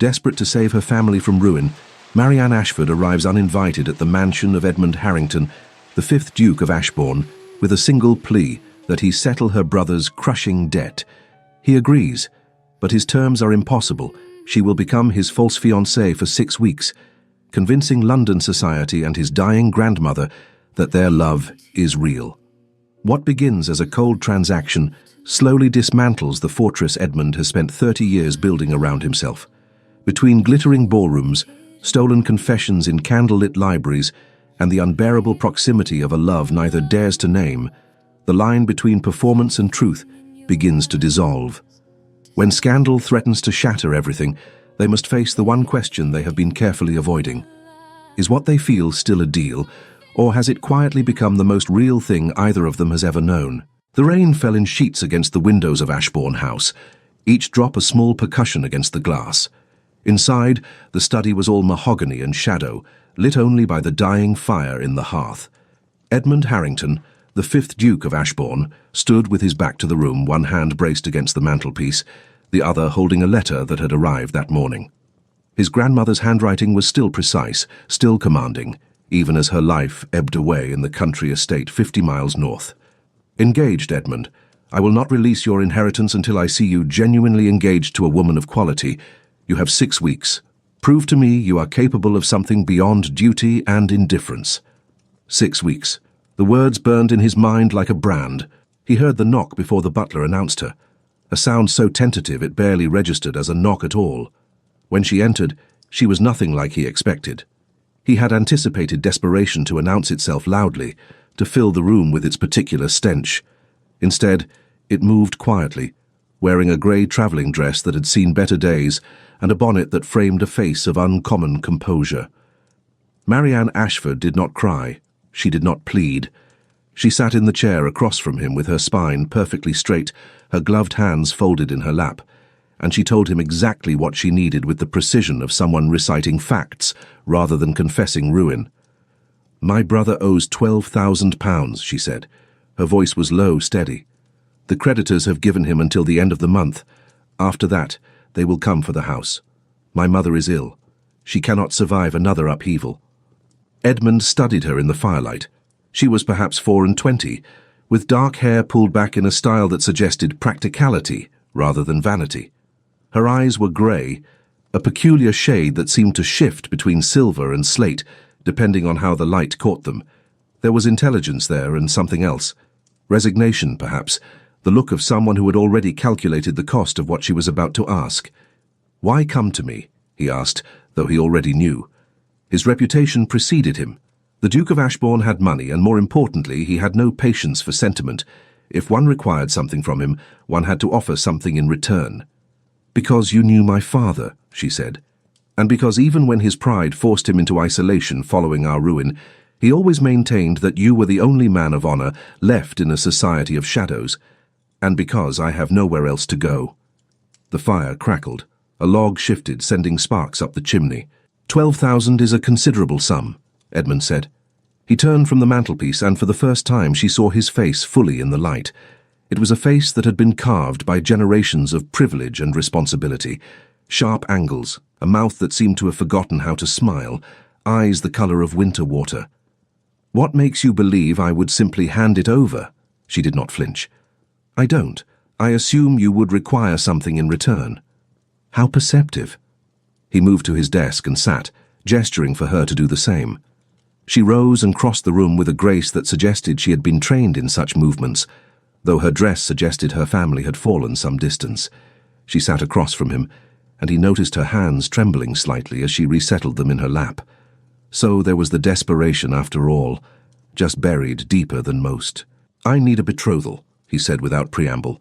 Desperate to save her family from ruin, Marianne Ashford arrives uninvited at the mansion of Edmund Harrington, the 5th Duke of Ashbourne, with a single plea that he settle her brother's crushing debt. He agrees, but his terms are impossible. She will become his false fiancée for 6 weeks, convincing London society and his dying grandmother that their love is real. What begins as a cold transaction slowly dismantles the fortress Edmund has spent 30 years building around himself. Between glittering ballrooms, stolen confessions in candlelit libraries, and the unbearable proximity of a love neither dares to name, the line between performance and truth begins to dissolve. When scandal threatens to shatter everything, they must face the one question they have been carefully avoiding. Is what they feel still a deal, or has it quietly become the most real thing either of them has ever known? The rain fell in sheets against the windows of Ashbourne House, each drop a small percussion against the glass. Inside, the study was all mahogany and shadow, lit only by the dying fire in the hearth. Edmund Harrington, the 5th Duke of Ashbourne, stood with his back to the room, one hand braced against the mantelpiece, the other holding a letter that had arrived that morning. His grandmother's handwriting was still precise, still commanding, even as her life ebbed away in the country estate 50 miles north. Engaged, Edmund. I will not release your inheritance until I see you genuinely engaged to a woman of quality. You have 6 weeks. Prove to me you are capable of something beyond duty and indifference. 6 weeks. The words burned in his mind like a brand. He heard the knock before the butler announced her, a sound so tentative it barely registered as a knock at all. When she entered, she was nothing like he expected. He had anticipated desperation to announce itself loudly, to fill the room with its particular stench. Instead, it moved quietly, wearing a grey travelling dress that had seen better days and a bonnet that framed a face of uncommon composure. Marianne Ashford did not cry. She did not plead. She sat in the chair across from him with her spine perfectly straight, her gloved hands folded in her lap, and she told him exactly what she needed with the precision of someone reciting facts rather than confessing ruin. "My brother owes £12,000, she said. Her voice was low, steady. "The creditors have given him until the end of the month. After that, they will come for the house. My mother is ill. She cannot survive another upheaval." Edmund studied her in the firelight. She was perhaps 24, with dark hair pulled back in a style that suggested practicality rather than vanity. Her eyes were grey, a peculiar shade that seemed to shift between silver and slate, depending on how the light caught them. There was intelligence there and something else. Resignation, perhaps, the look of someone who had already calculated the cost of what she was about to ask. "Why come to me?" he asked, though he already knew. His reputation preceded him. The Duke of Ashbourne had money, and more importantly, he had no patience for sentiment. If one required something from him, one had to offer something in return. "Because you knew my father," she said. "And because even when his pride forced him into isolation following our ruin, he always maintained that you were the only man of honor left in a society of shadows. And because I have nowhere else to go." The fire crackled. A log shifted, sending sparks up the chimney. 12,000 is a considerable sum," Edmund said. He turned from the mantelpiece, and for the first time she saw his face fully in the light. It was a face that had been carved by generations of privilege and responsibility. Sharp angles, a mouth that seemed to have forgotten how to smile, eyes the colour of winter water. "What makes you believe I would simply hand it over?" She did not flinch. "I don't. I assume you would require something in return." "How perceptive." He moved to his desk and sat, gesturing for her to do the same. She rose and crossed the room with a grace that suggested she had been trained in such movements, though her dress suggested her family had fallen some distance. She sat across from him, and he noticed her hands trembling slightly as she resettled them in her lap. So there was the desperation after all, just buried deeper than most. "I need a betrothal," he said without preamble.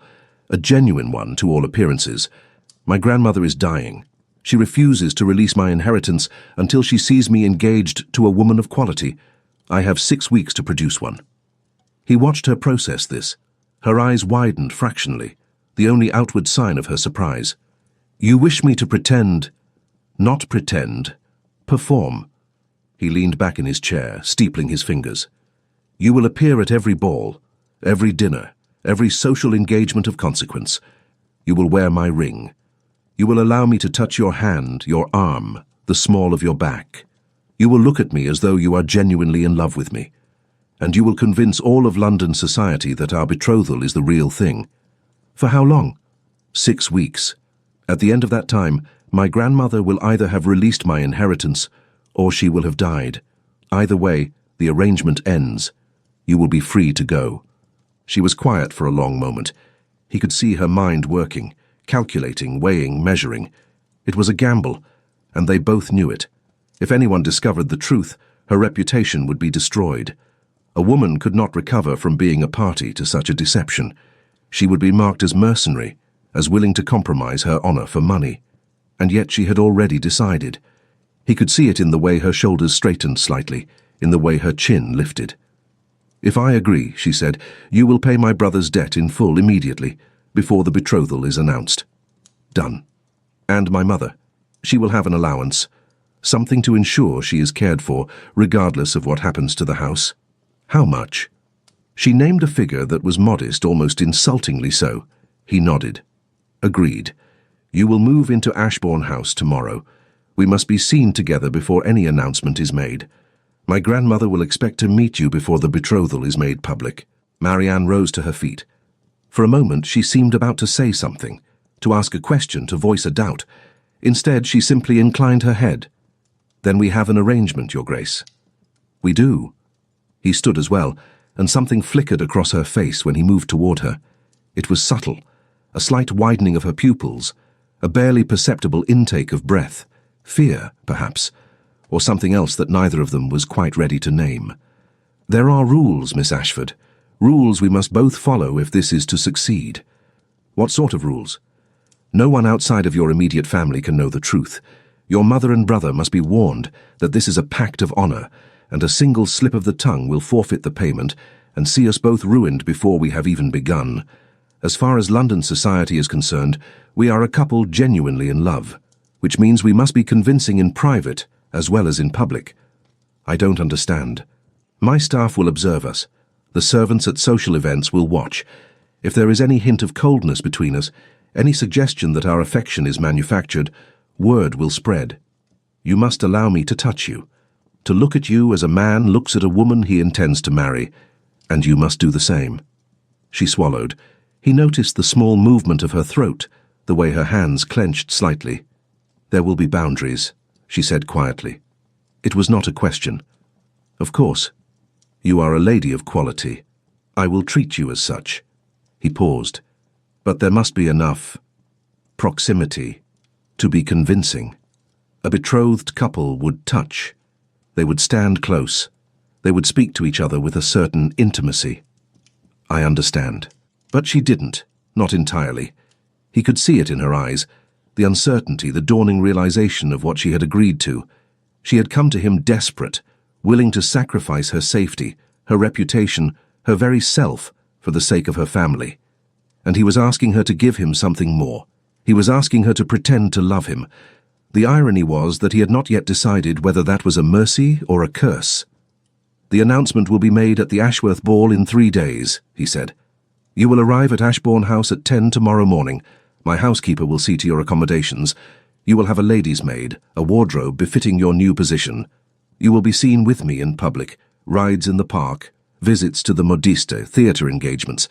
"A genuine one to all appearances. My grandmother is dying. She refuses to release my inheritance until she sees me engaged to a woman of quality. I have 6 weeks to produce one." He watched her process this. Her eyes widened fractionally, the only outward sign of her surprise. "You wish me to pretend—" "Not pretend. Perform." He leaned back in his chair, steepling his fingers. "You will appear at every ball, every dinner, every social engagement of consequence. You will wear my ring. You will allow me to touch your hand, your arm, the small of your back. You will look at me as though you are genuinely in love with me. And you will convince all of London society that our betrothal is the real thing. For how long? 6 weeks. At the end of that time, my grandmother will either have released my inheritance, or she will have died. Either way, the arrangement ends. You will be free to go. She was quiet for a long moment. He could see her mind working, calculating, weighing, measuring. It was a gamble, and they both knew it. If anyone discovered the truth, her reputation would be destroyed. A woman could not recover from being a party to such a deception. She would be marked as mercenary, as willing to compromise her honor for money. And yet she had already decided. He could see it in the way her shoulders straightened slightly, in the way her chin lifted. "If I agree," she said, "you will pay my brother's debt in full immediately, before the betrothal is announced." Done. And my mother. She will have an allowance. Something to ensure she is cared for, regardless of what happens to the house. How much? She named a figure that was modest, almost insultingly so. He nodded. Agreed. You will move into Ashbourne House tomorrow. We must be seen together before any announcement is made. My grandmother will expect to meet you before the betrothal is made public. Marianne rose to her feet. For a moment she seemed about to say something, to ask a question, to voice a doubt. Instead she simply inclined her head. "Then we have an arrangement, Your Grace." "We do." He stood as well, and something flickered across her face when he moved toward her. It was subtle, a slight widening of her pupils, a barely perceptible intake of breath, fear, perhaps, or something else that neither of them was quite ready to name. "There are rules, Miss Ashford, rules we must both follow if this is to succeed." "What sort of rules?" "No one outside of your immediate family can know the truth. Your mother and brother must be warned that this is a pact of honor, and a single slip of the tongue will forfeit the payment and see us both ruined before we have even begun. As far as London society is concerned, we are a couple genuinely in love, which means we must be convincing in private as well as in public." "I don't understand." "My staff will observe us. The servants at social events will watch. If there is any hint of coldness between us, any suggestion that our affection is manufactured, word will spread. You must allow me to touch you, to look at you as a man looks at a woman he intends to marry, and you must do the same." She swallowed. He noticed the small movement of her throat, the way her hands clenched slightly. "There will be boundaries," she said quietly. It was not a question. "Of course. You are a lady of quality. I will treat you as such." He paused. "But there must be enough proximity to be convincing. A betrothed couple would touch. They would stand close. They would speak to each other with a certain intimacy." "I understand." But she didn't, not entirely. He could see it in her eyes, the uncertainty, the dawning realization of what she had agreed to. She had come to him desperate, willing to sacrifice her safety, her reputation, her very self, for the sake of her family. And he was asking her to give him something more. He was asking her to pretend to love him. The irony was that he had not yet decided whether that was a mercy or a curse. "The announcement will be made at the Ashworth Ball in 3 days," he said. "You will arrive at Ashbourne House at 10 tomorrow morning. My housekeeper will see to your accommodations. You will have a lady's maid, a wardrobe befitting your new position. You will be seen with me in public, rides in the park, visits to the Modiste, theatre engagements.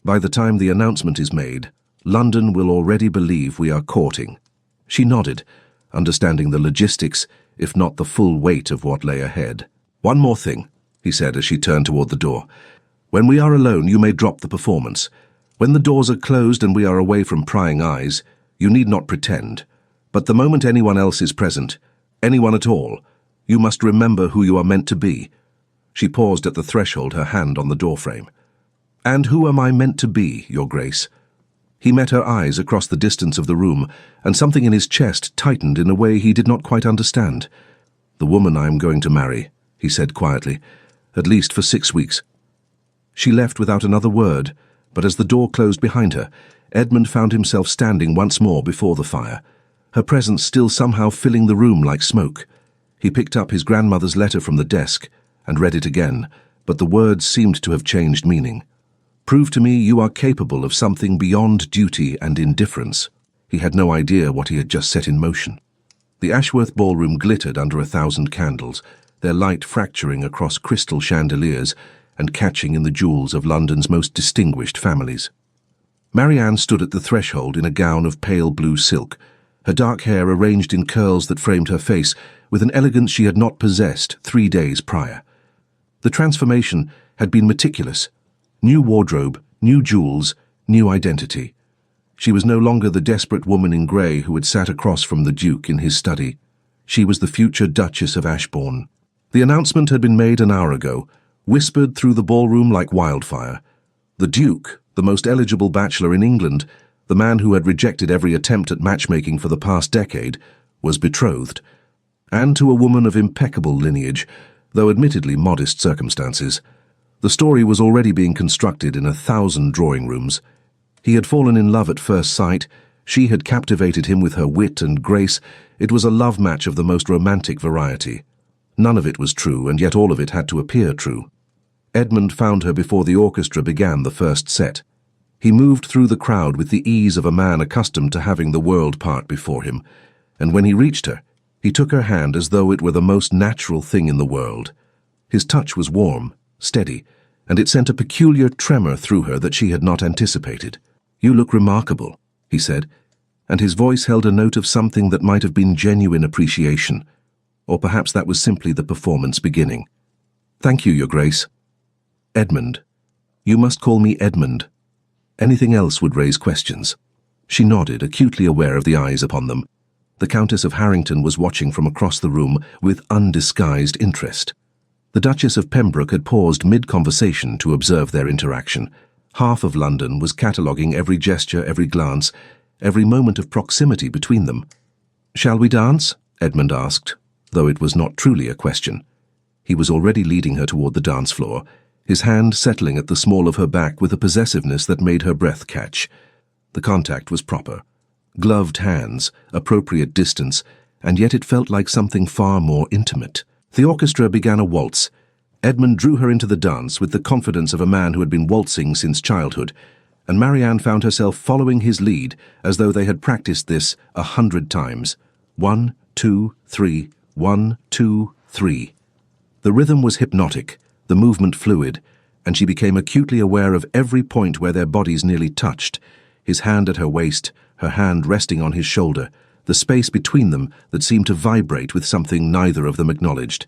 By the time the announcement is made, London will already believe we are courting." She nodded, understanding the logistics, if not the full weight of what lay ahead. "One more thing," he said as she turned toward the door. "When we are alone, you may drop the performance. When the doors are closed and we are away from prying eyes, you need not pretend. But the moment anyone else is present, anyone at all, you must remember who you are meant to be." She paused at the threshold, her hand on the doorframe. "And who am I meant to be, Your Grace?" He met her eyes across the distance of the room, and something in his chest tightened in a way he did not quite understand. "The woman I am going to marry," he said quietly, "at least for 6 weeks." She left without another word, but as the door closed behind her, Edmund found himself standing once more before the fire, her presence still somehow filling the room like smoke. He picked up his grandmother's letter from the desk and read it again, but the words seemed to have changed meaning. "Prove to me you are capable of something beyond duty and indifference." He had no idea what he had just set in motion. The Ashworth ballroom glittered under 1,000 candles, their light fracturing across crystal chandeliers and catching in the jewels of London's most distinguished families. Marianne stood at the threshold in a gown of pale blue silk, her dark hair arranged in curls that framed her face with an elegance she had not possessed 3 days prior. The transformation had been meticulous. New wardrobe, new jewels, new identity. She was no longer the desperate woman in grey who had sat across from the Duke in his study. She was the future Duchess of Ashbourne. The announcement had been made an hour ago, whispered through the ballroom like wildfire. The Duke, the most eligible bachelor in England, the man who had rejected every attempt at matchmaking for the past decade, was betrothed. And to a woman of impeccable lineage, though admittedly modest circumstances. The story was already being constructed in 1,000 drawing rooms. He had fallen in love at first sight. She had captivated him with her wit and grace. It was a love match of the most romantic variety. None of it was true, and yet all of it had to appear true. Edmund found her before the orchestra began the first set. He moved through the crowd with the ease of a man accustomed to having the world part before him, and when he reached her, he took her hand as though it were the most natural thing in the world. His touch was warm, steady, and it sent a peculiar tremor through her that she had not anticipated. "You look remarkable," he said, and his voice held a note of something that might have been genuine appreciation, or perhaps that was simply the performance beginning. "Thank you, Your Grace." "Edmund. You must call me Edmund." Anything else would raise questions. She nodded, acutely aware of the eyes upon them. The Countess of Harrington was watching from across the room with undisguised interest. The Duchess of Pembroke had paused mid-conversation to observe their interaction. Half of London was cataloguing every gesture, every glance, every moment of proximity between them. "Shall we dance?" Edmund asked, though it was not truly a question. He was already leading her toward the dance floor, his hand settling at the small of her back with a possessiveness that made her breath catch. The contact was proper. Gloved hands, appropriate distance, and yet it felt like something far more intimate. The orchestra began a waltz. Edmund drew her into the dance with the confidence of a man who had been waltzing since childhood, and Marianne found herself following his lead as though they had practiced this 100 times. 1, 2, 3, 1, 2, 3. The rhythm was hypnotic, the movement fluid, and she became acutely aware of every point where their bodies nearly touched, his hand at her waist, her hand resting on his shoulder, the space between them that seemed to vibrate with something neither of them acknowledged.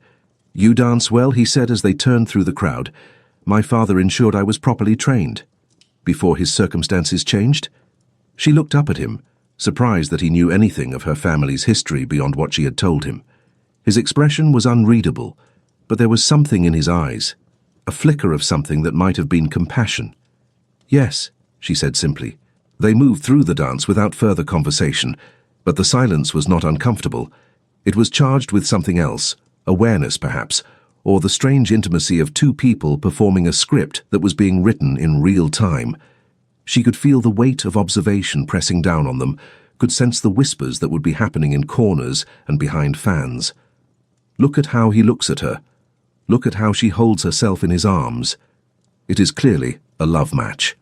"You dance well," he said as they turned through the crowd. "My father ensured I was properly trained." "Before his circumstances changed?" She looked up at him, surprised that he knew anything of her family's history beyond what she had told him. His expression was unreadable, but there was something in his eyes, a flicker of something that might have been compassion. "Yes," she said simply. They moved through the dance without further conversation, but the silence was not uncomfortable. It was charged with something else, awareness perhaps, or the strange intimacy of two people performing a script that was being written in real time. She could feel the weight of observation pressing down on them, could sense the whispers that would be happening in corners and behind fans. Look at how he looks at her. Look at how she holds herself in his arms. It is clearly a love match.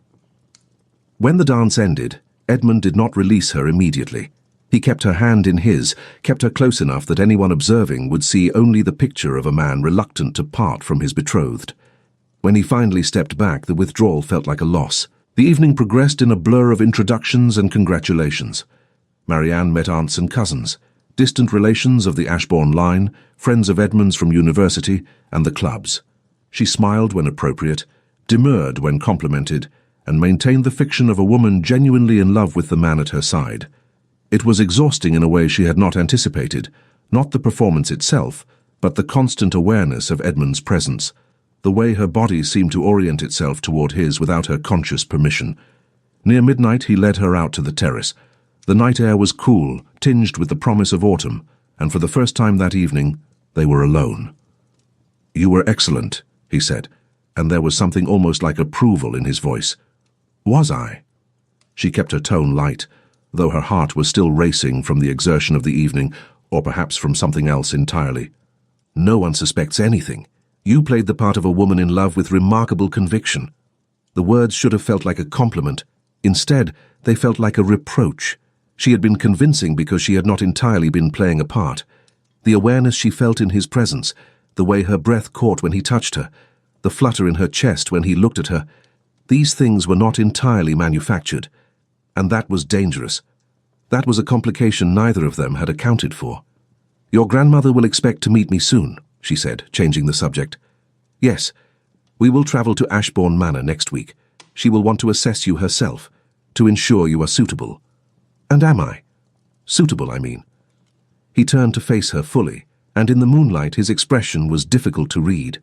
When the dance ended, Edmund did not release her immediately. He kept her hand in his, kept her close enough that anyone observing would see only the picture of a man reluctant to part from his betrothed. When he finally stepped back, the withdrawal felt like a loss. The evening progressed in a blur of introductions and congratulations. Marianne met aunts and cousins, distant relations of the Ashbourne line, friends of Edmund's from university, and the clubs. She smiled when appropriate, demurred when complimented, and maintained the fiction of a woman genuinely in love with the man at her side. It was exhausting in a way she had not anticipated, not the performance itself, but the constant awareness of Edmund's presence, the way her body seemed to orient itself toward his without her conscious permission. Near midnight he led her out to the terrace. The night air was cool, tinged with the promise of autumn, and for the first time that evening, they were alone. "You were excellent," he said, and there was something almost like approval in his voice. "Was I?" She kept her tone light, though her heart was still racing from the exertion of the evening, or perhaps from something else entirely. "No one suspects anything. You played the part of a woman in love with remarkable conviction." The words should have felt like a compliment. Instead, they felt like a reproach. She had been convincing because she had not entirely been playing a part. The awareness she felt in his presence, the way her breath caught when he touched her, the flutter in her chest when he looked at her, these things were not entirely manufactured, and that was dangerous. That was a complication neither of them had accounted for. "Your grandmother will expect to meet me soon," she said, changing the subject. "Yes, we will travel to Ashbourne Manor next week. She will want to assess you herself, to ensure you are suitable." "And am I? Suitable, I mean." He turned to face her fully, and in the moonlight his expression was difficult to read.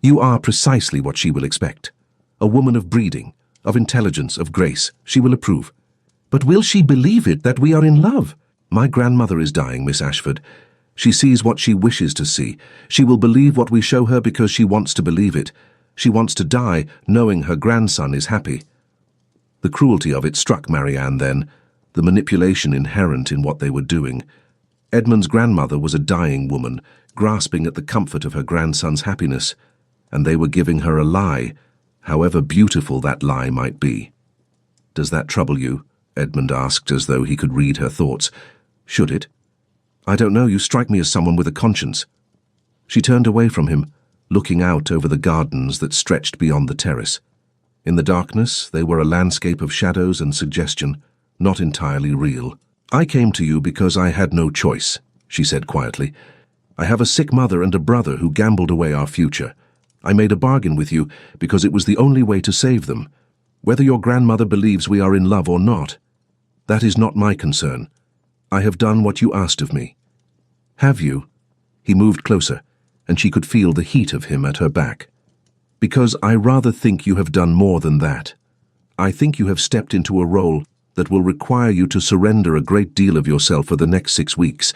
"You are precisely what she will expect. A woman of breeding, of intelligence, of grace. She will approve." "But will she believe it that we are in love?" "My grandmother is dying, Miss Ashford. She sees what she wishes to see. She will believe what we show her because she wants to believe it. She wants to die knowing her grandson is happy." The cruelty of it struck Marianne then, the manipulation inherent in what they were doing. Edmund's grandmother was a dying woman, grasping at the comfort of her grandson's happiness, and they were giving her a lie, however beautiful that lie might be. "Does that trouble you?" Edmund asked, as though he could read her thoughts. "Should it?" "I don't know, you strike me as someone with a conscience." She turned away from him, looking out over the gardens that stretched beyond the terrace. In the darkness, they were a landscape of shadows and suggestion, not entirely real. "I came to you because I had no choice," she said quietly. "I have a sick mother and a brother who gambled away our future. I made a bargain with you because it was the only way to save them. Whether your grandmother believes we are in love or not, that is not my concern. I have done what you asked of me." "Have you?" He moved closer, and she could feel the heat of him at her back. "Because I rather think you have done more than that. I think you have stepped into a role that will require you to surrender a great deal of yourself for the next 6 weeks,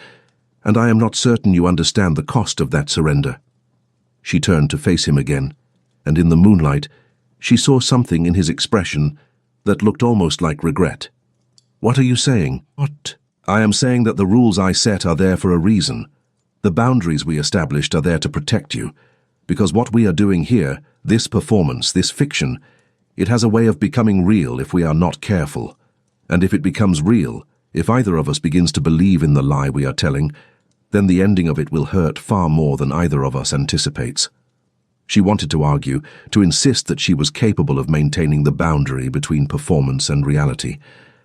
and I am not certain you understand the cost of that surrender." She turned to face him again, and in the moonlight, she saw something in his expression that looked almost like regret. "What are you saying?" "What?" "I am saying that the rules I set are there for a reason. The boundaries we established are there to protect you, because what we are doing here, this performance, this fiction, it has a way of becoming real if we are not careful. And if it becomes real, if either of us begins to believe in the lie we are telling, then the ending of it will hurt far more than either of us anticipates." She wanted to argue, to insist that she was capable of maintaining the boundary between performance and reality,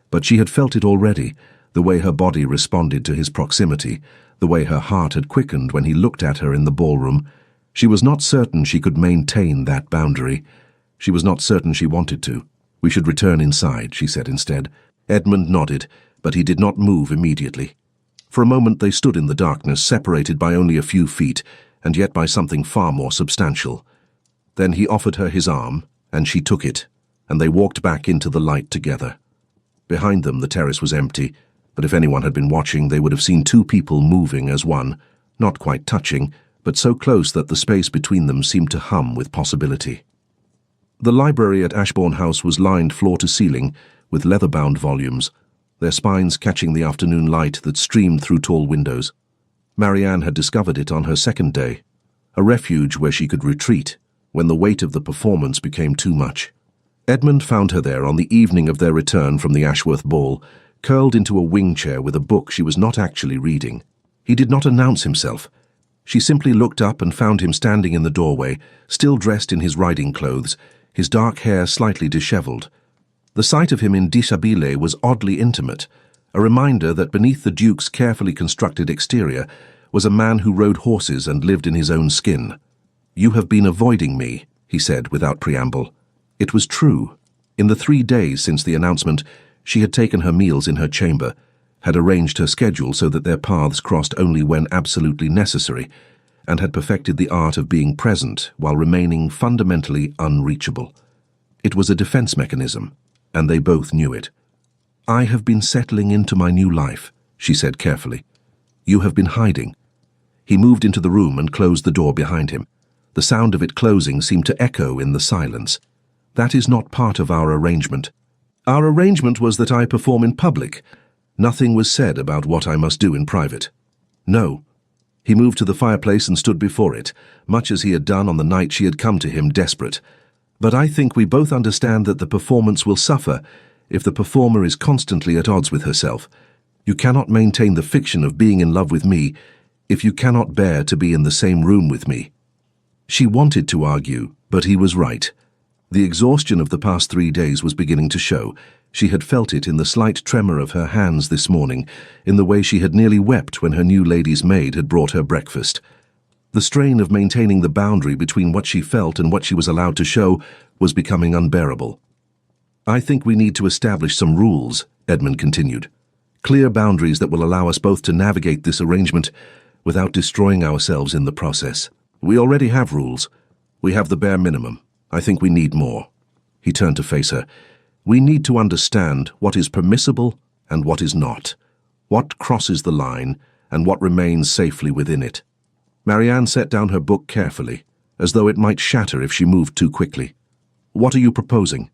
but she had felt it already, the way her body responded to his proximity, the way her heart had quickened when he looked at her in the ballroom. She was not certain she could maintain that boundary. She was not certain she wanted to. "We should return inside," she said instead. Edmund nodded, but he did not move immediately. For a moment they stood in the darkness, separated by only a few feet, and yet by something far more substantial. Then he offered her his arm, and she took it, and they walked back into the light together. Behind them the terrace was empty, but if anyone had been watching, they would have seen 2 people moving as one, not quite touching, but so close that the space between them seemed to hum with possibility. The library at Ashbourne House was lined floor to ceiling with leather-bound volumes, their spines catching the afternoon light that streamed through tall windows. Marianne had discovered it on her second day, a refuge where she could retreat when the weight of the performance became too much. Edmund found her there on the evening of their return from the Ashworth ball, curled into a wing chair with a book she was not actually reading. He did not announce himself. She simply looked up and found him standing in the doorway, still dressed in his riding clothes, his dark hair slightly dishevelled. The sight of him in dishabille was oddly intimate, a reminder that beneath the Duke's carefully constructed exterior was a man who rode horses and lived in his own skin. "You have been avoiding me," he said without preamble. It was true. In the 3 days since the announcement, she had taken her meals in her chamber, had arranged her schedule so that their paths crossed only when absolutely necessary, and had perfected the art of being present while remaining fundamentally unreachable. It was a defense mechanism, and they both knew it. "I have been settling into my new life," she said carefully. "You have been hiding." He moved into the room and closed the door behind him. The sound of it closing seemed to echo in the silence. "That is not part of our arrangement. Our arrangement was that I perform in public. Nothing was said about what I must do in private." "No." He moved to the fireplace and stood before it, much as he had done on the night she had come to him desperate. "But I think we both understand that the performance will suffer if the performer is constantly at odds with herself, You cannot maintain the fiction of being in love with me if you cannot bear to be in the same room with me." She wanted to argue, but he was right. The exhaustion of the past 3 days was beginning to show. She had felt it in the slight tremor of her hands this morning, in the way she had nearly wept when her new lady's maid had brought her breakfast. The strain of maintaining the boundary between what she felt and what she was allowed to show was becoming unbearable. "I think we need to establish some rules," Edmund continued. "Clear boundaries that will allow us both to navigate this arrangement without destroying ourselves in the process. We already have rules. We have the bare minimum. I think we need more." He turned to face her. "We need to understand what is permissible and what is not, what crosses the line and what remains safely within it." Marianne set down her book carefully, as though it might shatter if she moved too quickly. "What are you proposing?"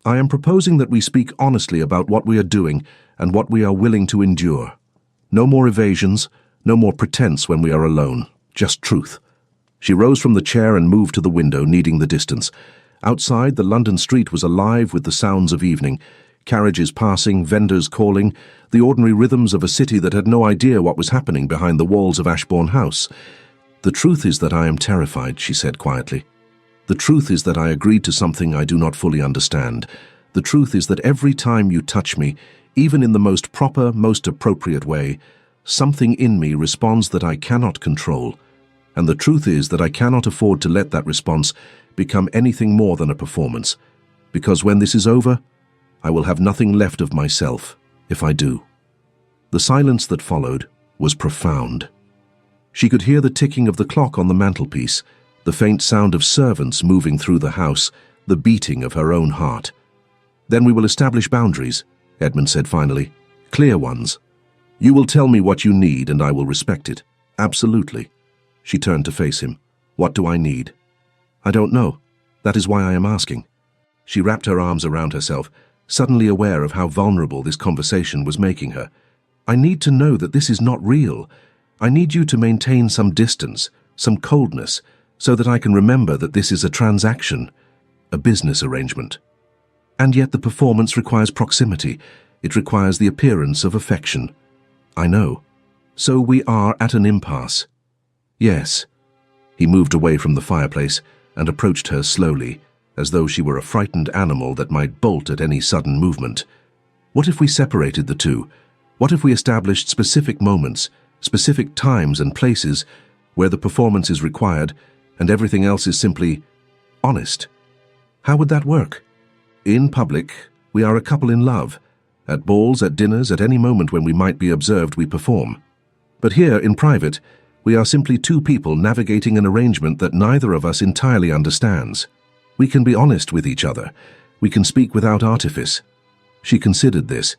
"I am proposing that we speak honestly about what we are doing and what we are willing to endure. No more evasions, no more pretense when we are alone, just truth." She rose from the chair and moved to the window, needing the distance. Outside, the London street was alive with the sounds of evening. Carriages passing, vendors calling, the ordinary rhythms of a city that had no idea what was happening behind the walls of Ashbourne House. "The truth is that I am terrified," she said quietly. "The truth is that I agreed to something I do not fully understand. The truth is that every time you touch me, even in the most proper, most appropriate way, something in me responds that I cannot control. And the truth is that I cannot afford to let that response become anything more than a performance, because when this is over, I will have nothing left of myself if I do." The silence that followed was profound. She could hear the ticking of the clock on the mantelpiece, the faint sound of servants moving through the house, the beating of her own heart. "Then we will establish boundaries," Edmund said finally. "Clear ones. You will tell me what you need and I will respect it. Absolutely." She turned to face him. "What do I need?" "I don't know. That is why I am asking." She wrapped her arms around herself, suddenly aware of how vulnerable this conversation was making her. "I need to know that this is not real. I need you to maintain some distance, some coldness, so that I can remember that this is a transaction, a business arrangement. And yet the performance requires proximity. It requires the appearance of affection." "I know. So we are at an impasse." "Yes." He moved away from the fireplace and approached her slowly, as though she were a frightened animal that might bolt at any sudden movement. "What if we separated the two? What if we established specific moments, specific times and places where the performance is required and everything else is simply honest? How would that work? In public, we are a couple in love. At balls, at dinners, at any moment when we might be observed, we perform. But here, in private, we are simply two people navigating an arrangement that neither of us entirely understands. We can be honest with each other. We can speak without artifice." She considered this.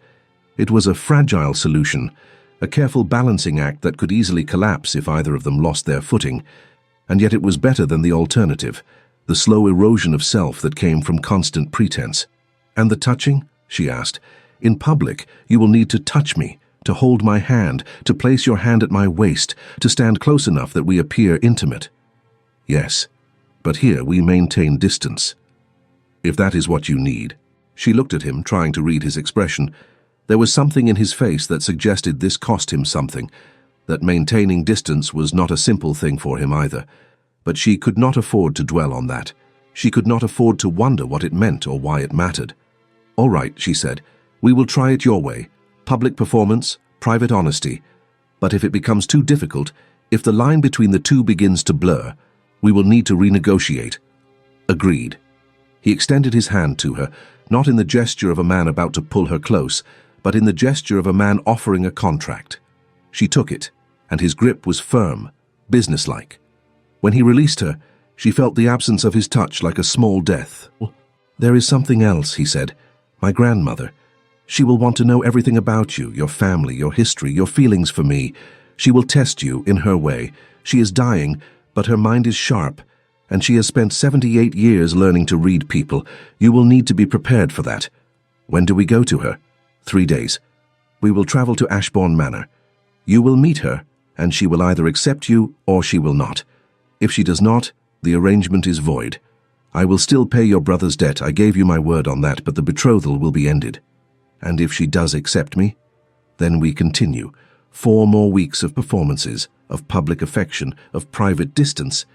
It was a fragile solution, a careful balancing act that could easily collapse if either of them lost their footing, and yet it was better than the alternative, the slow erosion of self that came from constant pretense. "And the touching?" she asked. "In public, you will need to touch me, to hold my hand, to place your hand at my waist, to stand close enough that we appear intimate." "Yes, but here we maintain distance." "If that is what you need." She looked at him, trying to read his expression. There was something in his face that suggested this cost him something, that maintaining distance was not a simple thing for him either. But she could not afford to dwell on that. She could not afford to wonder what it meant or why it mattered. "All right," she said, "we will try it your way. Public performance, private honesty. But if it becomes too difficult, if the line between the two begins to blur, we will need to renegotiate." "Agreed." He extended his hand to her, not in the gesture of a man about to pull her close, but in the gesture of a man offering a contract. She took it, and his grip was firm, businesslike. When he released her, she felt the absence of his touch like a small death. "There is something else," he said. "My grandmother. She will want to know everything about you, your family, your history, your feelings for me. She will test you in her way. She is dying, but her mind is sharp, and she has spent 78 years learning to read people. You will need to be prepared for that." "When do we go to her?" 3 days. "We will travel to Ashbourne Manor. You will meet her, and she will either accept you or she will not. If she does not, the arrangement is void. I will still pay your brother's debt, I gave you my word on that, but the betrothal will be ended. And if she does accept me, Then we continue. 4 more weeks of performances, of public affection, of private distance,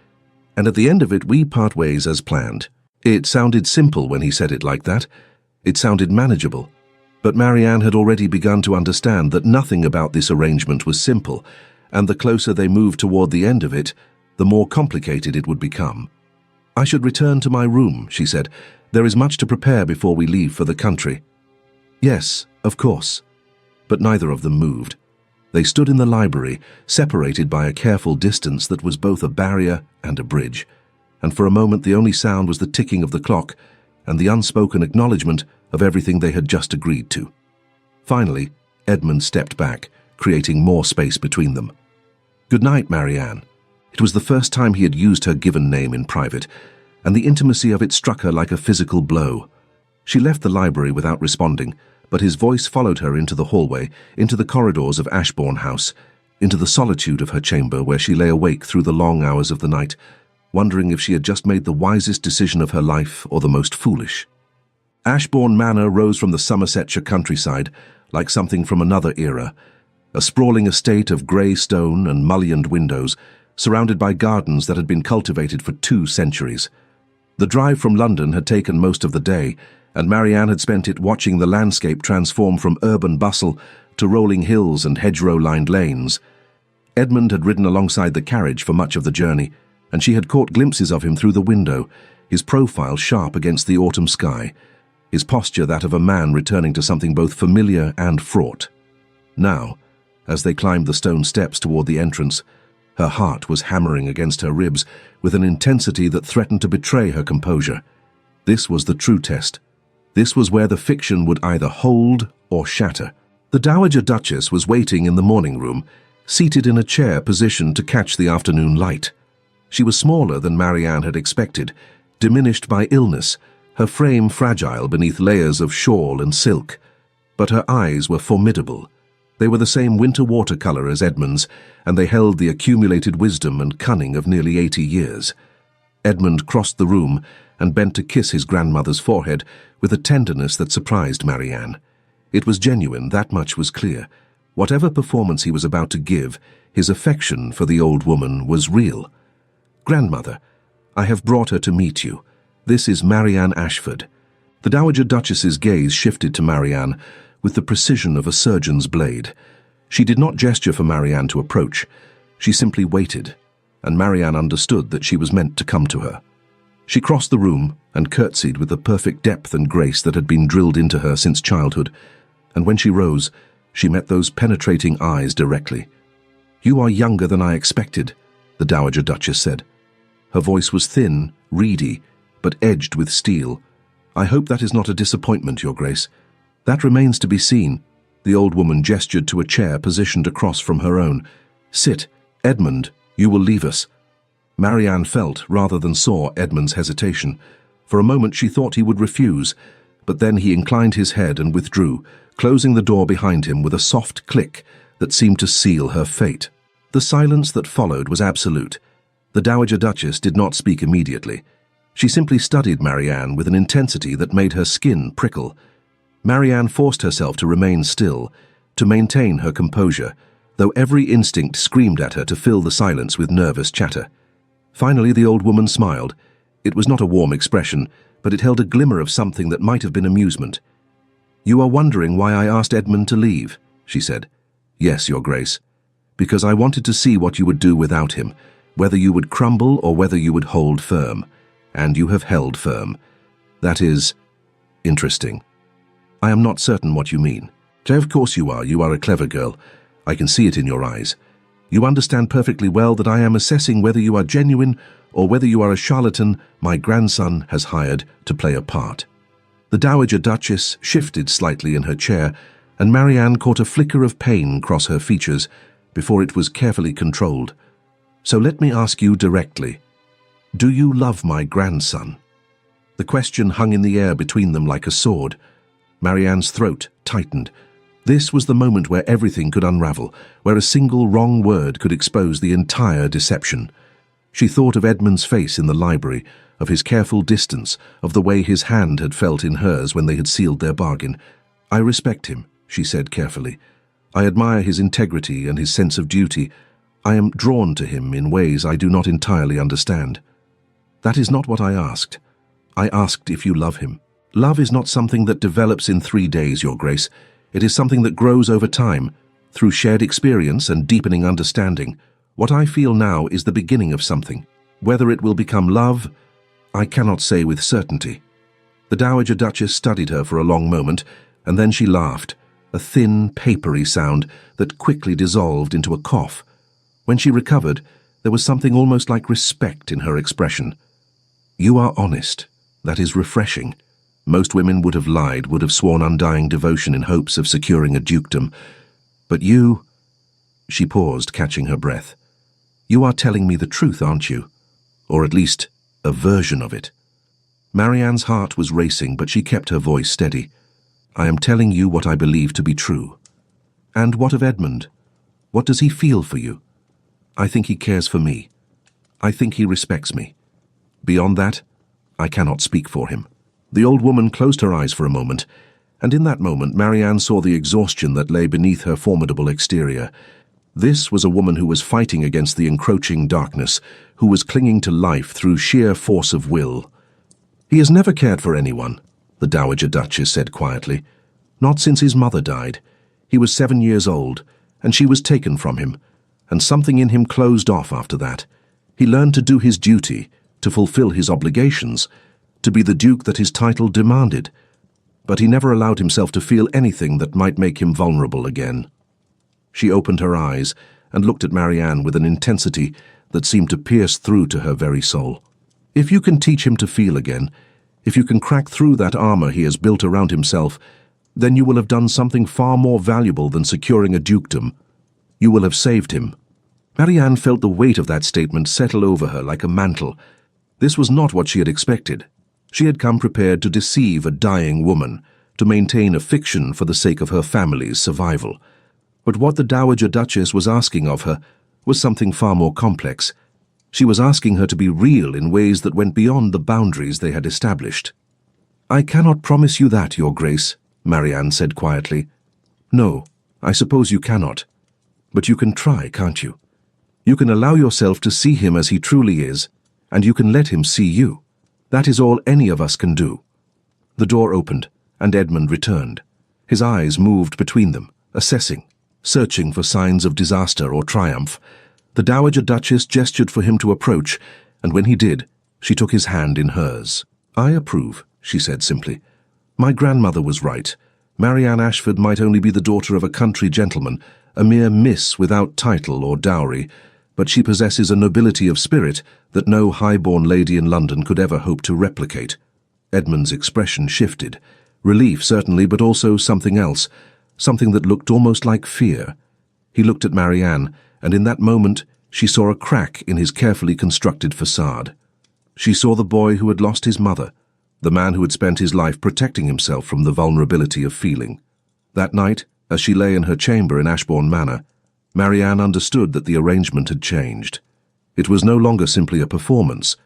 and at the end of it we part ways as planned. It sounded simple when he said it like that. It sounded manageable. But Marianne had already begun to understand that nothing about this arrangement was simple, and the closer they moved toward the end of it, the more complicated it would become. "I should return to my room," she said. "There is much to prepare before we leave for the country." "Yes, of course." But neither of them moved. They stood in the library, separated by a careful distance that was both a barrier and a bridge, and for a moment the only sound was the ticking of the clock and the unspoken acknowledgement of everything they had just agreed to. Finally, Edmund stepped back, creating more space between them. "Good night, Marianne." It was the first time he had used her given name in private, and the intimacy of it struck her like a physical blow. She left the library without responding, but his voice followed her into the hallway, into the corridors of Ashbourne House, into the solitude of her chamber where she lay awake through the long hours of the night, wondering if she had just made the wisest decision of her life or the most foolish. Ashbourne Manor rose from the Somersetshire countryside like something from another era, a sprawling estate of grey stone and mullioned windows, surrounded by gardens that had been cultivated for 2 centuries. The drive from London had taken most of the day, and Marianne had spent it watching the landscape transform from urban bustle to rolling hills and hedgerow-lined lanes. Edmund had ridden alongside the carriage for much of the journey, and she had caught glimpses of him through the window, his profile sharp against the autumn sky, his posture that of a man returning to something both familiar and fraught. Now, as they climbed the stone steps toward the entrance, her heart was hammering against her ribs with an intensity that threatened to betray her composure. This was the true test. This was where the fiction would either hold or shatter. The Dowager Duchess was waiting in the morning room, seated in a chair positioned to catch the afternoon light. She was smaller than Marianne had expected, diminished by illness, her frame fragile beneath layers of shawl and silk. But her eyes were formidable. They were the same winter watercolor as Edmund's, and they held the accumulated wisdom and cunning of nearly 80 years. Edmund crossed the room and bent to kiss his grandmother's forehead with a tenderness that surprised Marianne. It was genuine, that much was clear. Whatever performance he was about to give, his affection for the old woman was real. "Grandmother, I have brought her to meet you. This is Marianne Ashford." The Dowager Duchess's gaze shifted to Marianne with the precision of a surgeon's blade. She did not gesture for Marianne to approach. She simply waited, and Marianne understood that she was meant to come to her. She crossed the room and curtsied with the perfect depth and grace that had been drilled into her since childhood, and when she rose, she met those penetrating eyes directly. "You are younger than I expected," the Dowager Duchess said. Her voice was thin, reedy, but edged with steel. "I hope that is not a disappointment, Your Grace." "That remains to be seen." The old woman gestured to a chair positioned across from her own. "Sit. Edmund, you will leave us." Marianne felt, rather than saw, Edmund's hesitation. For a moment she thought he would refuse, but then he inclined his head and withdrew, closing the door behind him with a soft click that seemed to seal her fate. The silence that followed was absolute. The Dowager Duchess did not speak immediately. She simply studied Marianne with an intensity that made her skin prickle. Marianne forced herself to remain still, to maintain her composure, though every instinct screamed at her to fill the silence with nervous chatter. Finally, the old woman smiled. It was not a warm expression, but it held a glimmer of something that might have been amusement. "You are wondering why I asked Edmund to leave," she said. "Yes, Your Grace. Because I wanted to see what you would do without him, whether you would crumble or whether you would hold firm. And you have held firm. That is interesting." "I am not certain what you mean." "Of course you are. You are a clever girl. I can see it in your eyes. You understand perfectly well that I am assessing whether you are genuine or whether you are a charlatan my grandson has hired to play a part." The Dowager Duchess shifted slightly in her chair, and Marianne caught a flicker of pain cross her features before it was carefully controlled. "So let me ask you directly. Do you love my grandson?" The question hung in the air between them like a sword. Marianne's throat tightened. This was the moment where everything could unravel, where a single wrong word could expose the entire deception. She thought of Edmund's face in the library, of his careful distance, of the way his hand had felt in hers when they had sealed their bargain. "I respect him," she said carefully. I admire his integrity and his sense of duty. I am drawn to him in ways I do not entirely understand. That is not what I asked. I asked if you love him. Love is not something that develops in 3 days, Your Grace. It is something that grows over time, through shared experience and deepening understanding. What I feel now is the beginning of something. Whether it will become love, I cannot say with certainty. The Dowager Duchess studied her for a long moment, and then she laughed, a thin, papery sound that quickly dissolved into a cough. When she recovered, there was something almost like respect in her expression. You are honest. That is refreshing. Most women would have lied, would have sworn undying devotion in hopes of securing a dukedom. But you... She paused, catching her breath. You are telling me the truth, aren't you? Or at least, a version of it. Marianne's heart was racing, but she kept her voice steady. I am telling you what I believe to be true. And what of Edmund? What does he feel for you? I think he cares for me. I think he respects me. Beyond that, I cannot speak for him. The old woman closed her eyes for a moment, and in that moment Marianne saw the exhaustion that lay beneath her formidable exterior. This was a woman who was fighting against the encroaching darkness, who was clinging to life through sheer force of will. He has never cared for anyone, the Dowager Duchess said quietly. Not since his mother died. He was 7 years old, and she was taken from him, and something in him closed off after that. He learned to do his duty, to fulfill his obligations, to be the duke that his title demanded. But he never allowed himself to feel anything that might make him vulnerable again. She opened her eyes and looked at Marianne with an intensity that seemed to pierce through to her very soul. If you can teach him to feel again, if you can crack through that armor he has built around himself, then you will have done something far more valuable than securing a dukedom. You will have saved him. Marianne felt the weight of that statement settle over her like a mantle. This was not what she had expected. She had come prepared to deceive a dying woman, to maintain a fiction for the sake of her family's survival. But what the Dowager Duchess was asking of her was something far more complex. She was asking her to be real in ways that went beyond the boundaries they had established. I cannot promise you that, Your Grace, Marianne said quietly. No, I suppose you cannot. But you can try, can't you? You can allow yourself to see him as he truly is, and you can let him see you. That is all any of us can do. The door opened, and Edmund returned. His eyes moved between them, assessing, searching for signs of disaster or triumph. The Dowager Duchess gestured for him to approach, and when he did, she took his hand in hers. I approve, she said simply. My grandmother was right. Marianne Ashford might only be the daughter of a country gentleman, a mere miss without title or dowry, but she possesses a nobility of spirit that no high-born lady in London could ever hope to replicate. Edmund's expression shifted. Relief, certainly, but also something else, something that looked almost like fear. He looked at Marianne, and in that moment she saw a crack in his carefully constructed facade. She saw the boy who had lost his mother, the man who had spent his life protecting himself from the vulnerability of feeling. That night, as she lay in her chamber in Ashbourne Manor, Marianne understood that the arrangement had changed. It was no longer simply a performance.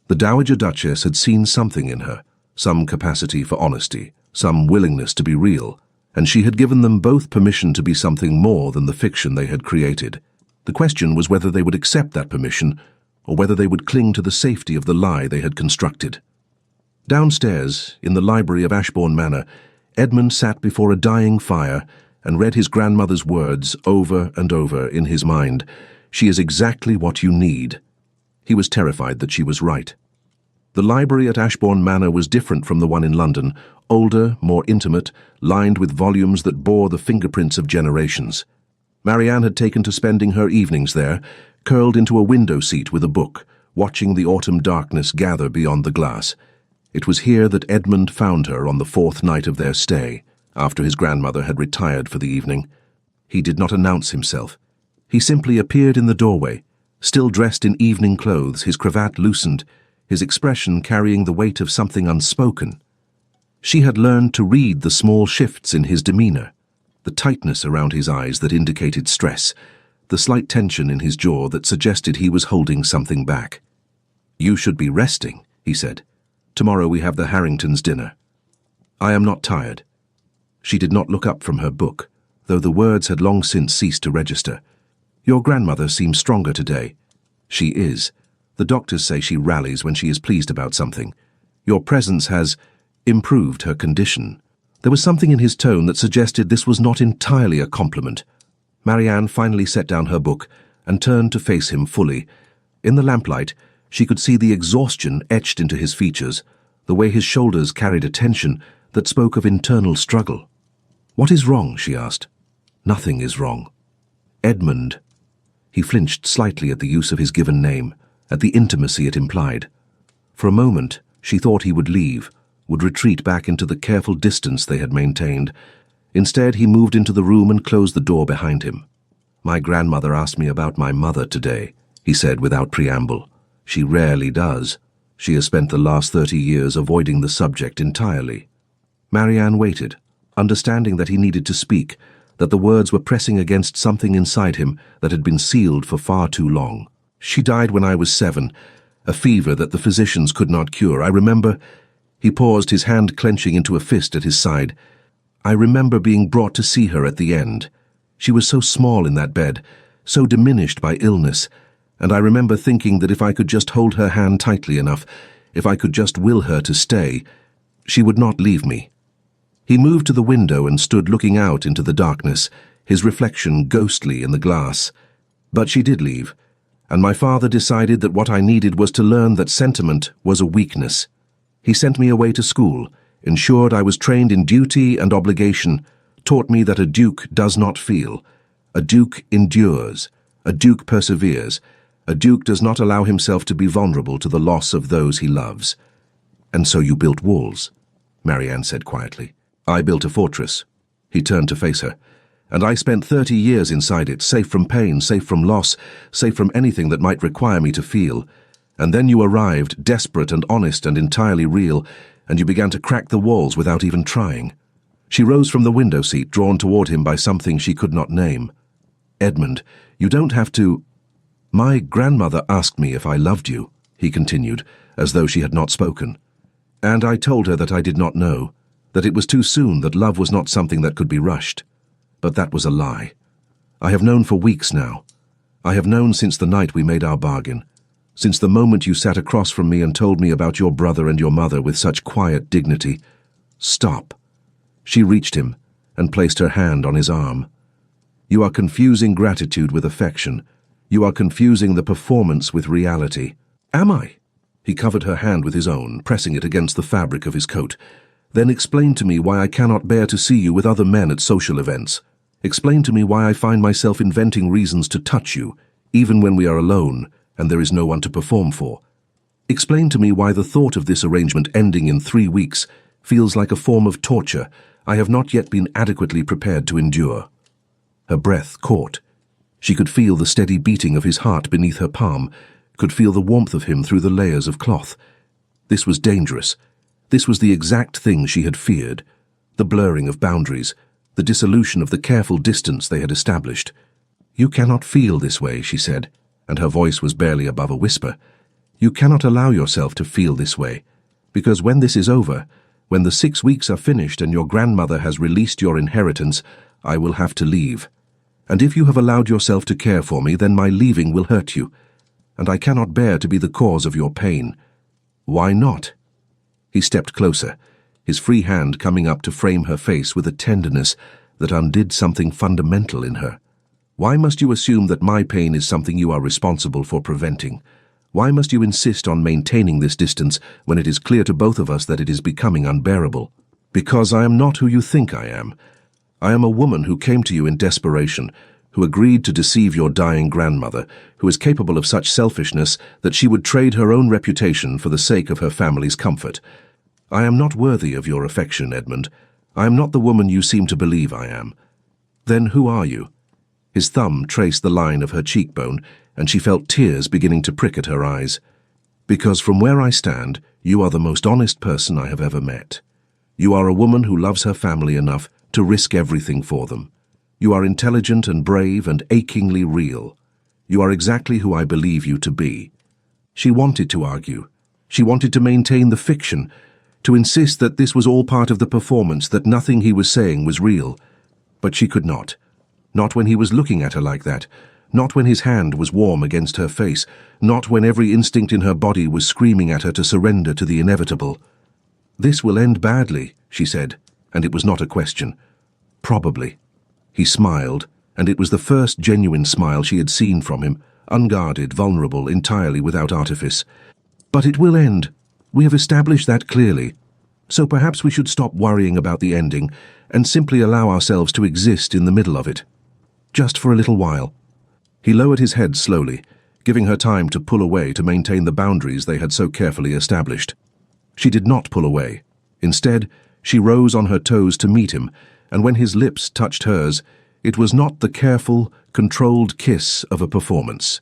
The Dowager Duchess had seen something in her, some capacity for honesty, some willingness to be real, and she had given them both permission to be something more than the fiction they had created. The question was whether they would accept that permission, or whether they would cling to the safety of the lie they had constructed. Downstairs, in the library of Ashbourne Manor, Edmund sat before a dying fire and read his grandmother's words over and over in his mind. She is exactly what you need. He was terrified that she was right. The library at Ashbourne Manor was different from the one in London, older, more intimate, lined with volumes that bore the fingerprints of generations. Marianne had taken to spending her evenings there, curled into a window seat with a book, watching the autumn darkness gather beyond the glass. It was here that Edmund found her on the 4th night of their stay, after his grandmother had retired for the evening. He did not announce himself. He simply appeared in the doorway, still dressed in evening clothes, his cravat loosened, his expression carrying the weight of something unspoken. She had learned to read the small shifts in his demeanor, the tightness around his eyes that indicated stress, the slight tension in his jaw that suggested he was holding something back. You should be resting, he said. Tomorrow we have the Harringtons' dinner. I am not tired. She did not look up from her book, though the words had long since ceased to register. "Your grandmother seems stronger today." "She is. The doctors say she rallies when she is pleased about something. Your presence has improved her condition." There was something in his tone that suggested this was not entirely a compliment. Marianne finally set down her book and turned to face him fully. In the lamplight, she could see the exhaustion etched into his features, the way his shoulders carried a tension that spoke of internal struggle. "What is wrong?" she asked. "Nothing is wrong." "Edmund." He flinched slightly at the use of his given name, at the intimacy it implied. For a moment, she thought he would leave, would retreat back into the careful distance they had maintained. Instead, he moved into the room and closed the door behind him. "My grandmother asked me about my mother today," he said without preamble. "She rarely does. She has spent the last 30 years avoiding the subject entirely." Marianne waited, understanding that he needed to speak, that the words were pressing against something inside him that had been sealed for far too long. "She died when I was 7, a fever that the physicians could not cure. I remember—" He paused, his hand clenching into a fist at his side. "I remember being brought to see her at the end. She was so small in that bed, so diminished by illness, and I remember thinking that if I could just hold her hand tightly enough, if I could just will her to stay, she would not leave me." He moved to the window and stood looking out into the darkness, his reflection ghostly in the glass. "But she did leave, and my father decided that what I needed was to learn that sentiment was a weakness. He sent me away to school, ensured I was trained in duty and obligation, taught me that a duke does not feel. A duke endures. A duke perseveres. A duke does not allow himself to be vulnerable to the loss of those he loves." "And so you built walls," Marianne said quietly. "I built a fortress." He turned to face her. "And I spent 30 years inside it, safe from pain, safe from loss, safe from anything that might require me to feel. And then you arrived, desperate and honest and entirely real, and you began to crack the walls without even trying." She rose from the window seat, drawn toward him by something she could not name. "Edmund, you don't have to—" "My grandmother asked me if I loved you," he continued, as though she had not spoken. "And I told her that I did not know, that it was too soon, that love was not something that could be rushed. But that was a lie. I have known for weeks now. I have known since the night we made our bargain. Since the moment you sat across from me and told me about your brother and your mother with such quiet dignity." "Stop." She reached him and placed her hand on his arm. "You are confusing gratitude with affection. You are confusing the performance with reality." "Am I?" He covered her hand with his own, pressing it against the fabric of his coat. "Then explain to me why I cannot bear to see you with other men at social events. Explain to me why I find myself inventing reasons to touch you, even when we are alone and there is no one to perform for. Explain to me why the thought of this arrangement ending in 3 weeks feels like a form of torture I have not yet been adequately prepared to endure." Her breath caught. She could feel the steady beating of his heart beneath her palm, could feel the warmth of him through the layers of cloth. This was dangerous. This was the exact thing she had feared. The blurring of boundaries, the dissolution of the careful distance they had established. "You cannot feel this way," she said, and her voice was barely above a whisper. "You cannot allow yourself to feel this way, because when this is over, when the 6 weeks are finished and your grandmother has released your inheritance, I will have to leave. And if you have allowed yourself to care for me, then my leaving will hurt you, and I cannot bear to be the cause of your pain." "Why not?" He stepped closer, his free hand coming up to frame her face with a tenderness that undid something fundamental in her. "Why must you assume that my pain is something you are responsible for preventing? Why must you insist on maintaining this distance when it is clear to both of us that it is becoming unbearable?" "Because I am not who you think I am. I am a woman who came to you in desperation, who agreed to deceive your dying grandmother, who is capable of such selfishness that she would trade her own reputation for the sake of her family's comfort. I am not worthy of your affection, Edmund. I am not the woman you seem to believe I am." "Then who are you?" His thumb traced the line of her cheekbone, and she felt tears beginning to prick at her eyes. "Because from where I stand, you are the most honest person I have ever met. You are a woman who loves her family enough to risk everything for them. You are intelligent and brave and achingly real. You are exactly who I believe you to be." She wanted to argue. She wanted to maintain the fiction, to insist that this was all part of the performance, that nothing he was saying was real. But she could not. Not when he was looking at her like that. Not when his hand was warm against her face. Not when every instinct in her body was screaming at her to surrender to the inevitable. "This will end badly," she said, and it was not a question. "Probably." He smiled, and it was the first genuine smile she had seen from him, unguarded, vulnerable, entirely without artifice. "But it will end. We have established that clearly. So perhaps we should stop worrying about the ending and simply allow ourselves to exist in the middle of it. Just for a little while." He lowered his head slowly, giving her time to pull away to maintain the boundaries they had so carefully established. She did not pull away. Instead, she rose on her toes to meet him, and when his lips touched hers, it was not the careful, controlled kiss of a performance.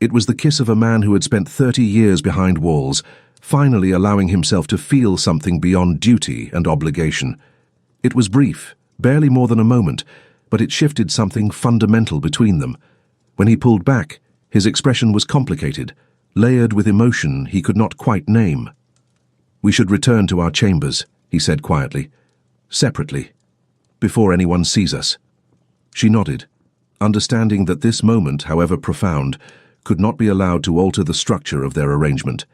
It was the kiss of a man who had spent 30 years behind walls, finally allowing himself to feel something beyond duty and obligation. It was brief, barely more than a moment, but it shifted something fundamental between them. When he pulled back, his expression was complicated, layered with emotion he could not quite name. "We should return to our chambers," he said quietly. "Separately. Before anyone sees us." She nodded, understanding that this moment, however profound, could not be allowed to alter the structure of their arrangement.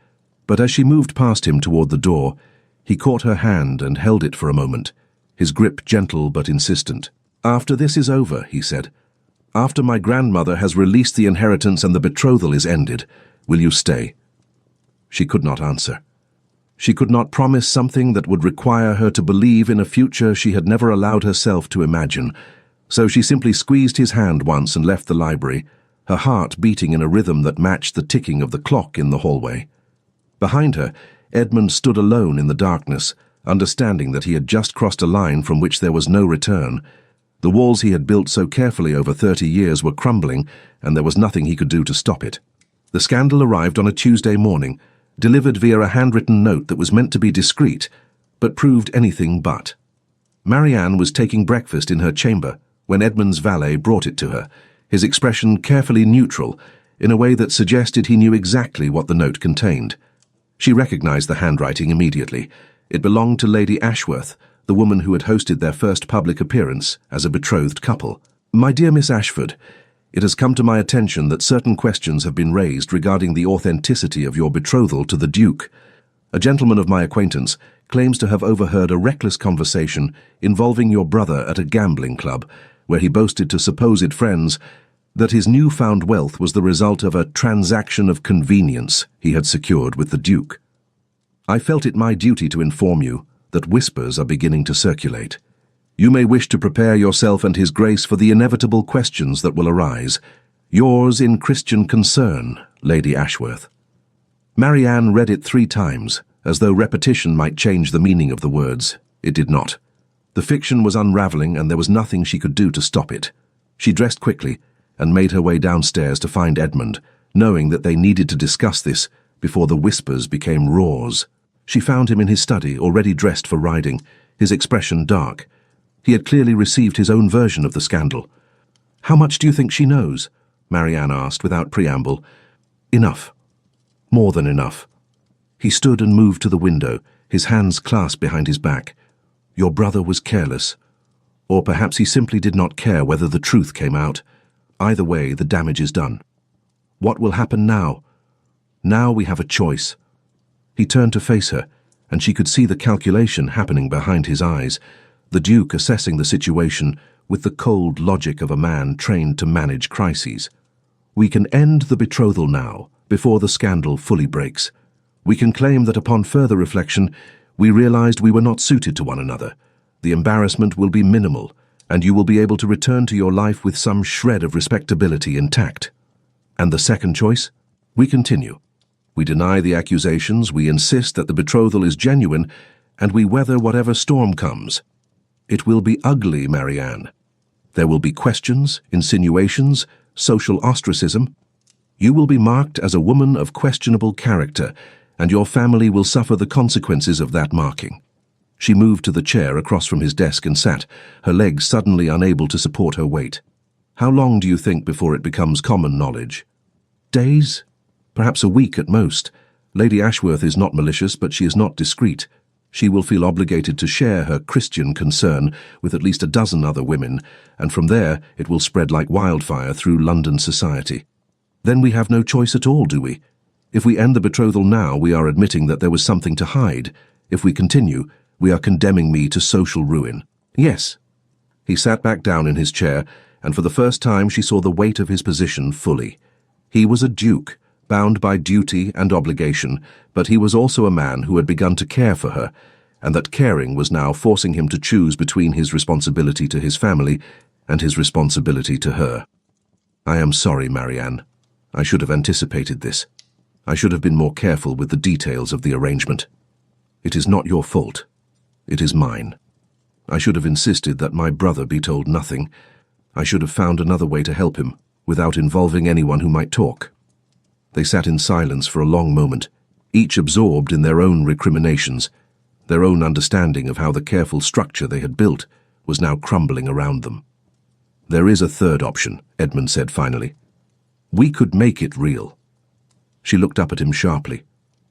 But as she moved past him toward the door, he caught her hand and held it for a moment, his grip gentle but insistent. "After this is over," he said, "after my grandmother has released the inheritance and the betrothal is ended, will you stay?" She could not answer. She could not promise something that would require her to believe in a future she had never allowed herself to imagine, so she simply squeezed his hand once and left the library, her heart beating in a rhythm that matched the ticking of the clock in the hallway. Behind her, Edmund stood alone in the darkness, understanding that he had just crossed a line from which there was no return. The walls he had built so carefully over 30 years were crumbling, and there was nothing he could do to stop it. The scandal arrived on a Tuesday morning, delivered via a handwritten note that was meant to be discreet, but proved anything but. Marianne was taking breakfast in her chamber when Edmund's valet brought it to her, his expression carefully neutral, in a way that suggested he knew exactly what the note contained. She recognized the handwriting immediately. It belonged to Lady Ashworth, the woman who had hosted their first public appearance as a betrothed couple. "My dear Miss Ashford, it has come to my attention that certain questions have been raised regarding the authenticity of your betrothal to the Duke. A gentleman of my acquaintance claims to have overheard a reckless conversation involving your brother at a gambling club, where he boasted to supposed friends that his newfound wealth was the result of a transaction of convenience he had secured with the Duke. I felt it my duty to inform you that whispers are beginning to circulate. You may wish to prepare yourself and His Grace for the inevitable questions that will arise. Yours in Christian concern, Lady Ashworth." Marianne read it 3 times, as though repetition might change the meaning of the words. It did not. The fiction was unraveling, and there was nothing she could do to stop it. She dressed quickly and made her way downstairs to find Edmund, knowing that they needed to discuss this before the whispers became roars. She found him in his study, already dressed for riding, his expression dark. He had clearly received his own version of the scandal. "How much do you think she knows?" Marianne asked without preamble. "Enough. More than enough." He stood and moved to the window, his hands clasped behind his back. "Your brother was careless. Or perhaps he simply did not care whether the truth came out. Either way, the damage is done. What will happen now? Now we have a choice." He turned to face her, and she could see the calculation happening behind his eyes, the Duke assessing the situation with the cold logic of a man trained to manage crises. "We can end the betrothal now, before the scandal fully breaks. We can claim that upon further reflection, we realized we were not suited to one another. The embarrassment will be minimal, and you will be able to return to your life with some shred of respectability intact. And the second choice? We continue. We deny the accusations, we insist that the betrothal is genuine, and we weather whatever storm comes. It will be ugly, Marianne. There will be questions, insinuations, social ostracism. You will be marked as a woman of questionable character, and your family will suffer the consequences of that marking." She moved to the chair across from his desk and sat, her legs suddenly unable to support her weight. "How long do you think before it becomes common knowledge?" "Days? Perhaps a week at most. Lady Ashworth is not malicious, but she is not discreet. She will feel obligated to share her Christian concern with at least a dozen other women, and from there it will spread like wildfire through London society. Then we have no choice at all, do we? If we end the betrothal now, we are admitting that there was something to hide. If we continue, we are condemning me to social ruin. Yes. He sat back down in his chair, and for the first time she saw the weight of his position fully. He was a duke, bound by duty and obligation, but he was also a man who had begun to care for her, and that caring was now forcing him to choose between his responsibility to his family and his responsibility to her. I am sorry, Marianne. I should have anticipated this. I should have been more careful with the details of the arrangement. It is not your fault. It is mine. I should have insisted that my brother be told nothing. I should have found another way to help him, without involving anyone who might talk. They sat in silence for a long moment, each absorbed in their own recriminations. Their own understanding of how the careful structure they had built was now crumbling around them. There is a third option, Edmund said finally. We could make it real. She looked up at him sharply.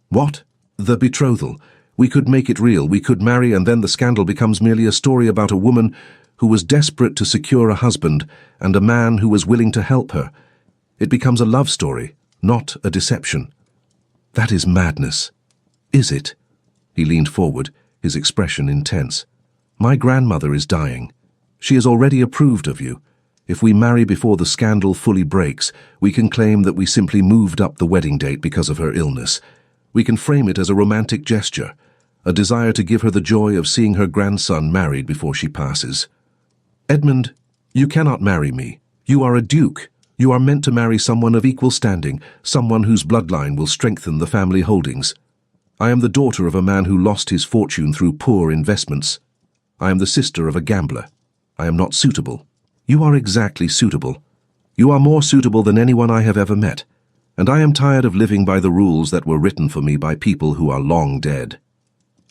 What? The betrothal. We could make it real. We could marry, and then the scandal becomes merely a story about a woman who was desperate to secure a husband and a man who was willing to help her. It becomes a love story, not a deception. That is madness. Is it? He leaned forward, his expression intense. My grandmother is dying. She has already approved of you. If we marry before the scandal fully breaks, we can claim that we simply moved up the wedding date because of her illness. We can frame it as a romantic gesture, a desire to give her the joy of seeing her grandson married before she passes. Edmund, you cannot marry me. You are a duke. You are meant to marry someone of equal standing, someone whose bloodline will strengthen the family holdings. I am the daughter of a man who lost his fortune through poor investments. I am the sister of a gambler. I am not suitable. You are exactly suitable. You are more suitable than anyone I have ever met, and I am tired of living by the rules that were written for me by people who are long dead.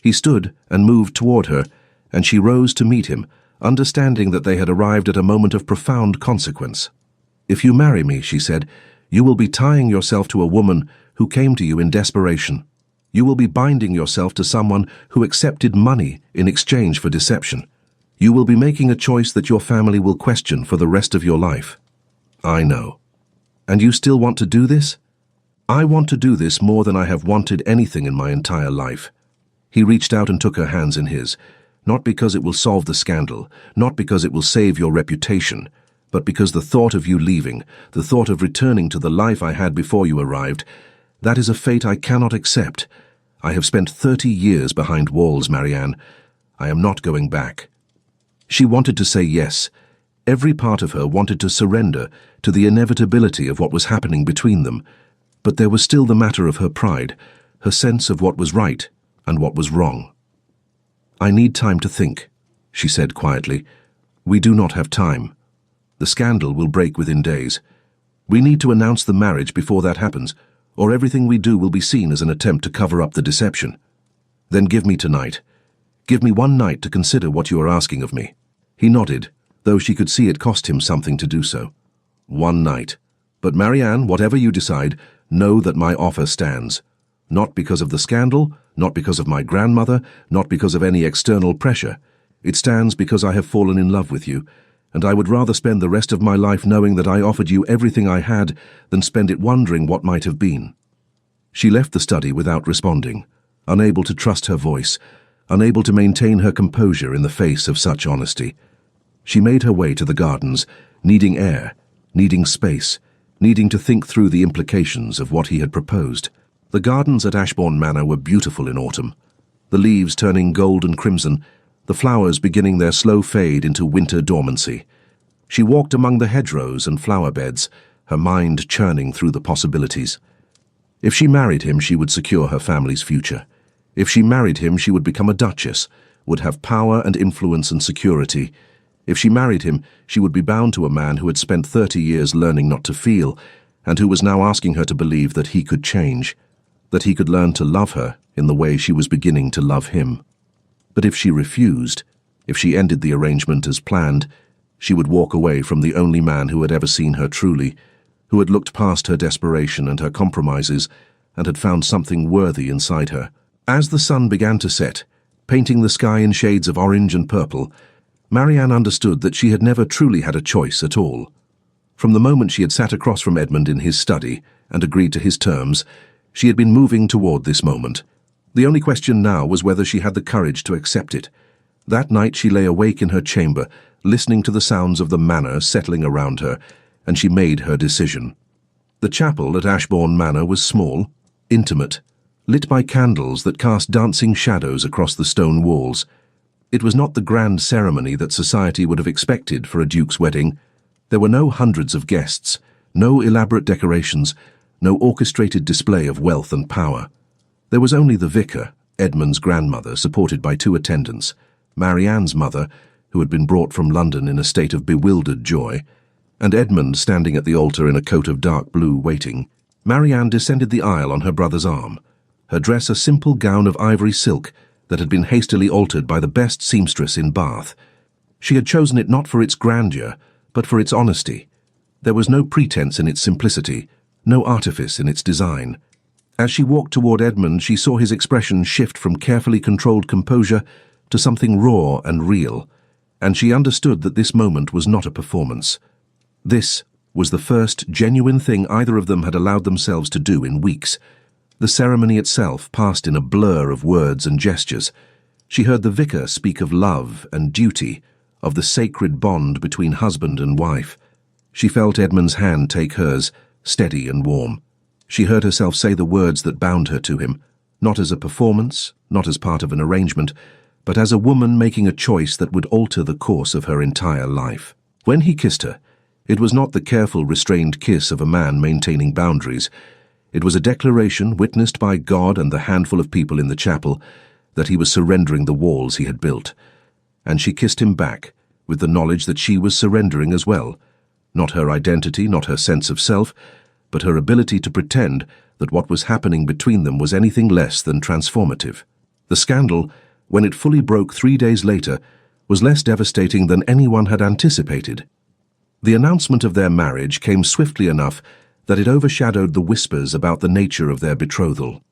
He stood and moved toward her, and she rose to meet him, understanding that they had arrived at a moment of profound consequence. If you marry me, she said, you will be tying yourself to a woman who came to you in desperation. You will be binding yourself to someone who accepted money in exchange for deception. You will be making a choice that your family will question for the rest of your life. I know. And you still want to do this? I want to do this more than I have wanted anything in my entire life. He reached out and took her hands in his, not because it will solve the scandal, not because it will save your reputation, but because the thought of you leaving, the thought of returning to the life I had before you arrived, that is a fate I cannot accept. I have spent 30 years behind walls, Marianne. I am not going back. She wanted to say yes. Every part of her wanted to surrender to the inevitability of what was happening between them, but there was still the matter of her pride, her sense of what was right and what was wrong. I need time to think, she said quietly. We do not have time. The scandal will break within days. We need to announce the marriage before that happens, or everything we do will be seen as an attempt to cover up the deception. Then give me tonight. Give me one night to consider what you are asking of me. He nodded, though she could see it cost him something to do so. One night. But Marianne, whatever you decide, know that my offer stands. Not because of the scandal, not because of my grandmother, not because of any external pressure. It stands because I have fallen in love with you, and I would rather spend the rest of my life knowing that I offered you everything I had than spend it wondering what might have been. She left the study without responding, unable to trust her voice, unable to maintain her composure in the face of such honesty. She made her way to the gardens, needing air, needing space, needing to think through the implications of what he had proposed. The gardens at Ashbourne Manor were beautiful in autumn, the leaves turning gold and crimson, the flowers beginning their slow fade into winter dormancy. She walked among the hedgerows and flower beds, her mind churning through the possibilities. If she married him, she would secure her family's future. If she married him, she would become a duchess, would have power and influence and security. If she married him, she would be bound to a man who had spent 30 years learning not to feel, and who was now asking her to believe that he could change, that he could learn to love her in the way she was beginning to love him. But if she refused, if she ended the arrangement as planned, she would walk away from the only man who had ever seen her truly, who had looked past her desperation and her compromises, and had found something worthy inside her. As the sun began to set, painting the sky in shades of orange and purple, Marianne understood that she had never truly had a choice at all. From the moment she had sat across from Edmund in his study and agreed to his terms, she had been moving toward this moment. The only question now was whether she had the courage to accept it. That night she lay awake in her chamber, listening to the sounds of the manor settling around her, and she made her decision. The chapel at Ashbourne Manor was small, intimate, lit by candles that cast dancing shadows across the stone walls. It was not the grand ceremony that society would have expected for a duke's wedding. There were no hundreds of guests, no elaborate decorations, no orchestrated display of wealth and power. There was only the vicar, Edmund's grandmother, supported by 2 attendants, Marianne's mother, who had been brought from London in a state of bewildered joy, and Edmund standing at the altar in a coat of dark blue waiting. Marianne descended the aisle on her brother's arm, her dress a simple gown of ivory silk that had been hastily altered by the best seamstress in Bath. She had chosen it not for its grandeur, but for its honesty. There was no pretense in its simplicity, no artifice in its design. As she walked toward Edmund, she saw his expression shift from carefully controlled composure to something raw and real, and she understood that this moment was not a performance. This was the first genuine thing either of them had allowed themselves to do in weeks. The ceremony itself passed in a blur of words and gestures. She heard the vicar speak of love and duty, of the sacred bond between husband and wife. She felt Edmund's hand take hers, steady and warm. She heard herself say the words that bound her to him, not as a performance, not as part of an arrangement, but as a woman making a choice that would alter the course of her entire life. When he kissed her, it was not the careful, restrained kiss of a man maintaining boundaries. It was a declaration witnessed by God and the handful of people in the chapel that he was surrendering the walls he had built. And she kissed him back, with the knowledge that she was surrendering as well. Not her identity, not her sense of self, but her ability to pretend that what was happening between them was anything less than transformative. The scandal, when it fully broke 3 days later, was less devastating than anyone had anticipated. The announcement of their marriage came swiftly enough that it overshadowed the whispers about the nature of their betrothal.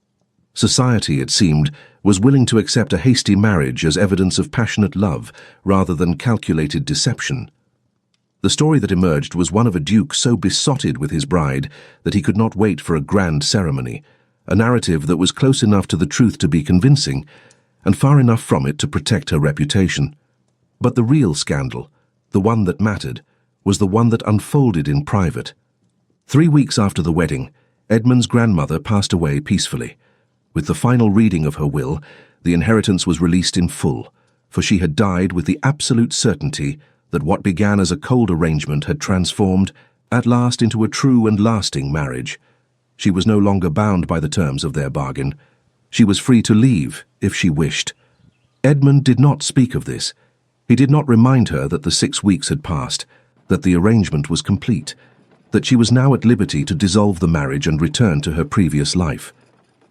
Society, it seemed, was willing to accept a hasty marriage as evidence of passionate love rather than calculated deception. The story that emerged was one of a duke so besotted with his bride that he could not wait for a grand ceremony, a narrative that was close enough to the truth to be convincing, and far enough from it to protect her reputation. But the real scandal, the one that mattered, was the one that unfolded in private. 3 weeks after the wedding, Edmund's grandmother passed away peacefully. With the final reading of her will, the inheritance was released in full, for she had died with the absolute certainty that what began as a cold arrangement had transformed, at last, into a true and lasting marriage. She was no longer bound by the terms of their bargain. She was free to leave, if she wished. Edmund did not speak of this. He did not remind her that the 6 weeks had passed, that the arrangement was complete, that she was now at liberty to dissolve the marriage and return to her previous life.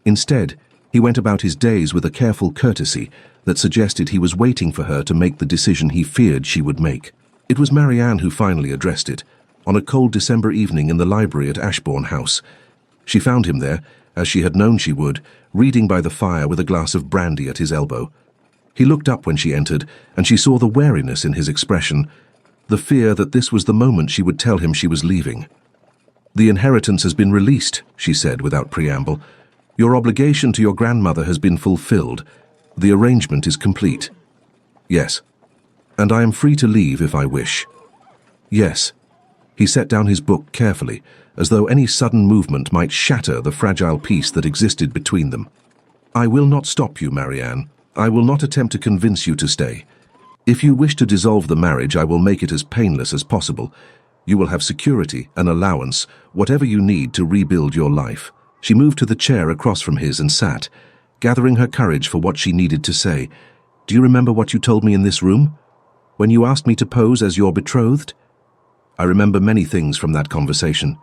Instead, he went about his days with a careful courtesy that suggested he was waiting for her to make the decision he feared she would make. It was Marianne who finally addressed it, on a cold December evening in the library at Ashbourne House. She found him there, as she had known she would, reading by the fire with a glass of brandy at his elbow. He looked up when she entered, and she saw the wariness in his expression, the fear that this was the moment she would tell him she was leaving. "The inheritance has been released," she said without preamble. "Your obligation to your grandmother has been fulfilled. The arrangement is complete." "Yes. And I am free to leave if I wish." "Yes." He set down his book carefully, as though any sudden movement might shatter the fragile peace that existed between them. "I will not stop you, Marianne. I will not attempt to convince you to stay. If you wish to dissolve the marriage, I will make it as painless as possible. You will have security, an allowance, whatever you need to rebuild your life." She moved to the chair across from his and sat, gathering her courage for what she needed to say. "Do you remember what you told me in this room? When you asked me to pose as your betrothed?" "I remember many things from that conversation.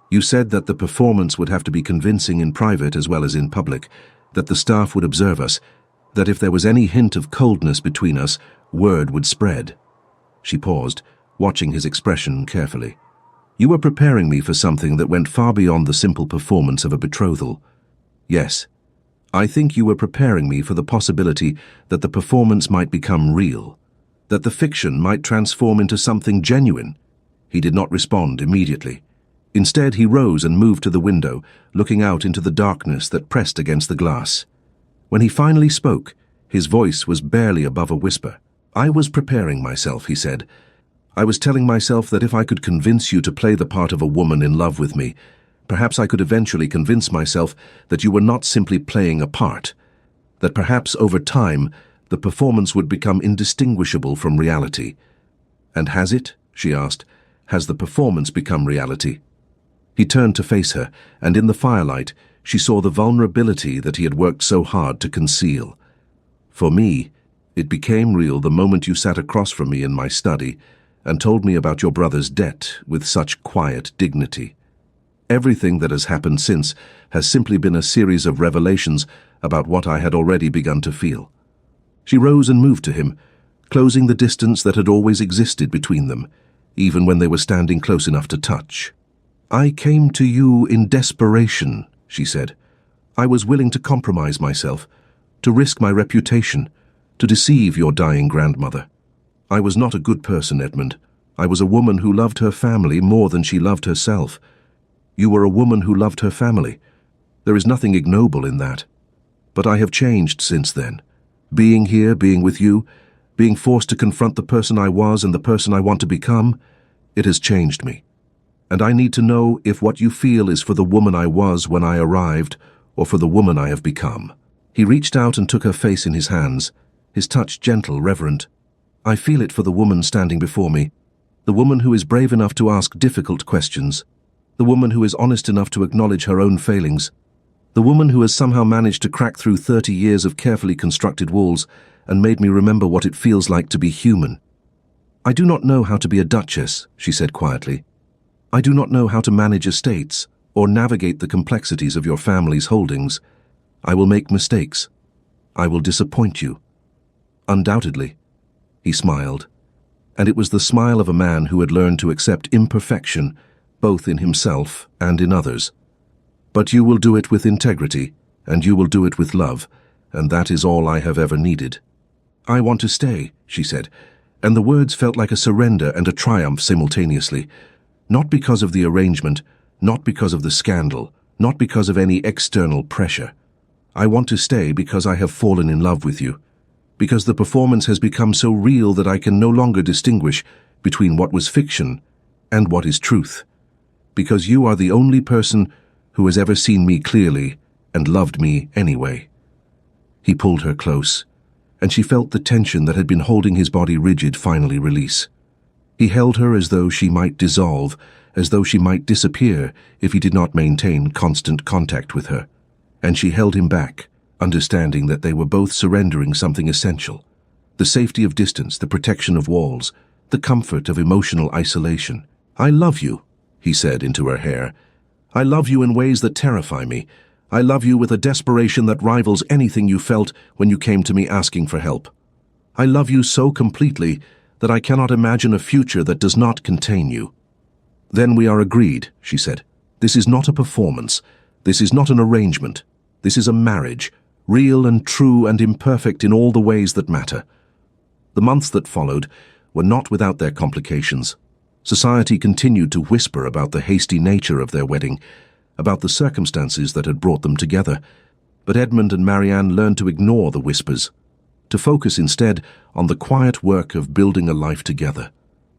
You said that the performance would have to be convincing in private as well as in public, that the staff would observe us, that if there was any hint of coldness between us, word would spread." She paused, watching his expression carefully. "You were preparing me for something that went far beyond the simple performance of a betrothal." "Yes. I think you were preparing me for the possibility that the performance might become real, that the fiction might transform into something genuine. He did not respond immediately. Instead, he rose and moved to the window, looking out into the darkness that pressed against the glass. When he finally spoke, his voice was barely above a whisper. I was preparing myself, he said. I was telling myself that if I could convince you to play the part of a woman in love with me, perhaps I could eventually convince myself that you were not simply playing a part, that perhaps over time the performance would become indistinguishable from reality. And has it? She asked. Has the performance become reality? He turned to face her, and in the firelight she saw the vulnerability that he had worked so hard to conceal. For me, it became real the moment you sat across from me in my study and told me about your brother's debt with such quiet dignity. Everything that has happened since has simply been a series of revelations about what I had already begun to feel. She rose and moved to him, closing the distance that had always existed between them, even when they were standing close enough to touch. I came to you in desperation, she said. I was willing to compromise myself, to risk my reputation, to deceive your dying grandmother. I was not a good person, Edmund. I was a woman who loved her family more than she loved herself. You were a woman who loved her family. There is nothing ignoble in that. But I have changed since then. Being here, being with you, being forced to confront the person I was and the person I want to become, it has changed me. And I need to know if what you feel is for the woman I was when I arrived or for the woman I have become. He reached out and took her face in his hands, his touch gentle, reverent. I feel it for the woman standing before me, the woman who is brave enough to ask difficult questions, the woman who is honest enough to acknowledge her own failings, the woman who has somehow managed to crack through 30 years of carefully constructed walls and made me remember what it feels like to be human. I do not know how to be a duchess, she said quietly. I do not know how to manage estates or navigate the complexities of your family's holdings. I will make mistakes. I will disappoint you. Undoubtedly. He smiled, and it was the smile of a man who had learned to accept imperfection, both in himself and in others. But you will do it with integrity, and you will do it with love, and that is all I have ever needed. I want to stay, she said, and the words felt like a surrender and a triumph simultaneously, not because of the arrangement, not because of the scandal, not because of any external pressure. I want to stay because I have fallen in love with you, because the performance has become so real that I can no longer distinguish between what was fiction and what is truth, because you are the only person who has ever seen me clearly and loved me anyway. He pulled her close, and she felt the tension that had been holding his body rigid finally release. He held her as though she might dissolve, as though she might disappear if he did not maintain constant contact with her. And she held him back, understanding that they were both surrendering something essential. The safety of distance, the protection of walls, the comfort of emotional isolation. I love you, he said into her hair. I love you in ways that terrify me. I love you with a desperation that rivals anything you felt when you came to me asking for help. I love you so completely that I cannot imagine a future that does not contain you. Then we are agreed, she said. This is not a performance. This is not an arrangement. This is a marriage, real and true and imperfect in all the ways that matter. The months that followed were not without their complications. Society continued to whisper about the hasty nature of their wedding, about the circumstances that had brought them together, but Edmund and Marianne learned to ignore the whispers, to focus instead on the quiet work of building a life together.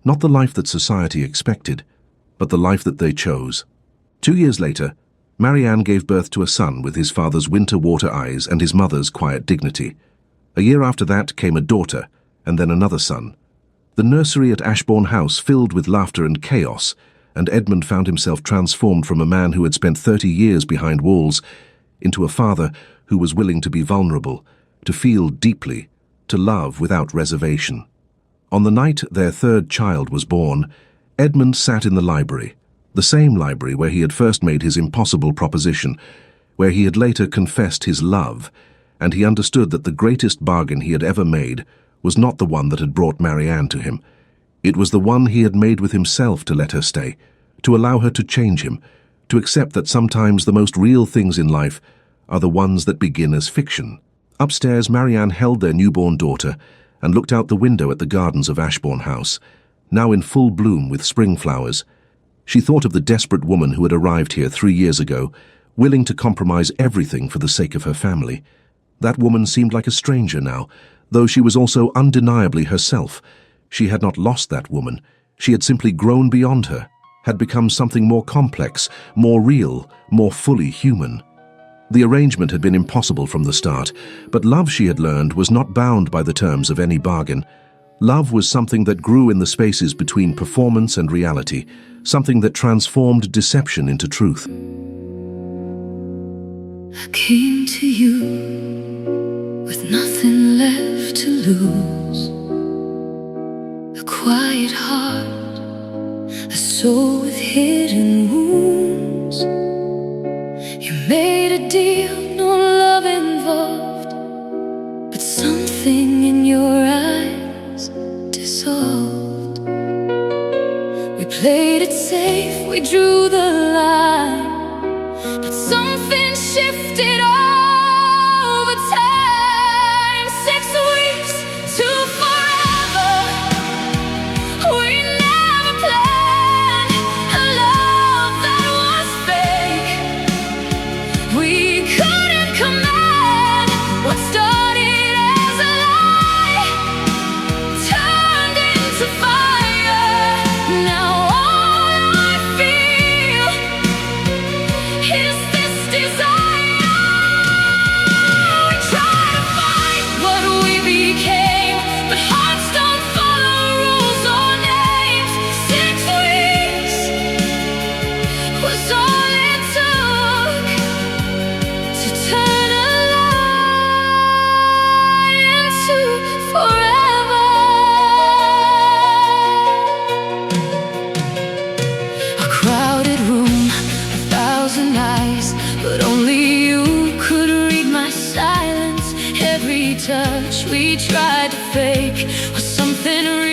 Not the life that society expected, but the life that they chose. 2 years later, Marianne gave birth to a son with his father's winter water eyes and his mother's quiet dignity. A year after that came a daughter, and then another son. The nursery at Ashbourne House filled with laughter and chaos, and Edmund found himself transformed from a man who had spent 30 years behind walls into a father who was willing to be vulnerable, to feel deeply, to love without reservation. On the night their third child was born, Edmund sat in the library, the same library where he had first made his impossible proposition, where he had later confessed his love, and he understood that the greatest bargain he had ever made was not the one that had brought Marianne to him. It was the one he had made with himself to let her stay, to allow her to change him, to accept that sometimes the most real things in life are the ones that begin as fiction. Upstairs, Marianne held their newborn daughter and looked out the window at the gardens of Ashbourne House, now in full bloom with spring flowers. She thought of the desperate woman who had arrived here 3 years ago, willing to compromise everything for the sake of her family. That woman seemed like a stranger now, though she was also undeniably herself. She had not lost that woman. She had simply grown beyond her, had become something more complex, more real, more fully human. The arrangement had been impossible from the start, but love, she had learned, was not bound by the terms of any bargain. Love was something that grew in the spaces between performance and reality, something that transformed deception into truth. I came to you with nothing left to lose. A quiet heart, a soul with hidden wounds. You made a deal, no love involved, but something in your eyes dissolved. We played it safe, we drew the line, but something shifted over time. 6 weeks to forever. We never planned a love that was fake. We couldn't command what started as a lie, turned into fire. Now all I feel is this desire. We try to find what we became, but hearts don't follow rules or names. 6 weeks was all it took to turn a lie into forever. A crowded room, 1,000 eyes, but only you could read my silence. Every touch we tried to fake was something real.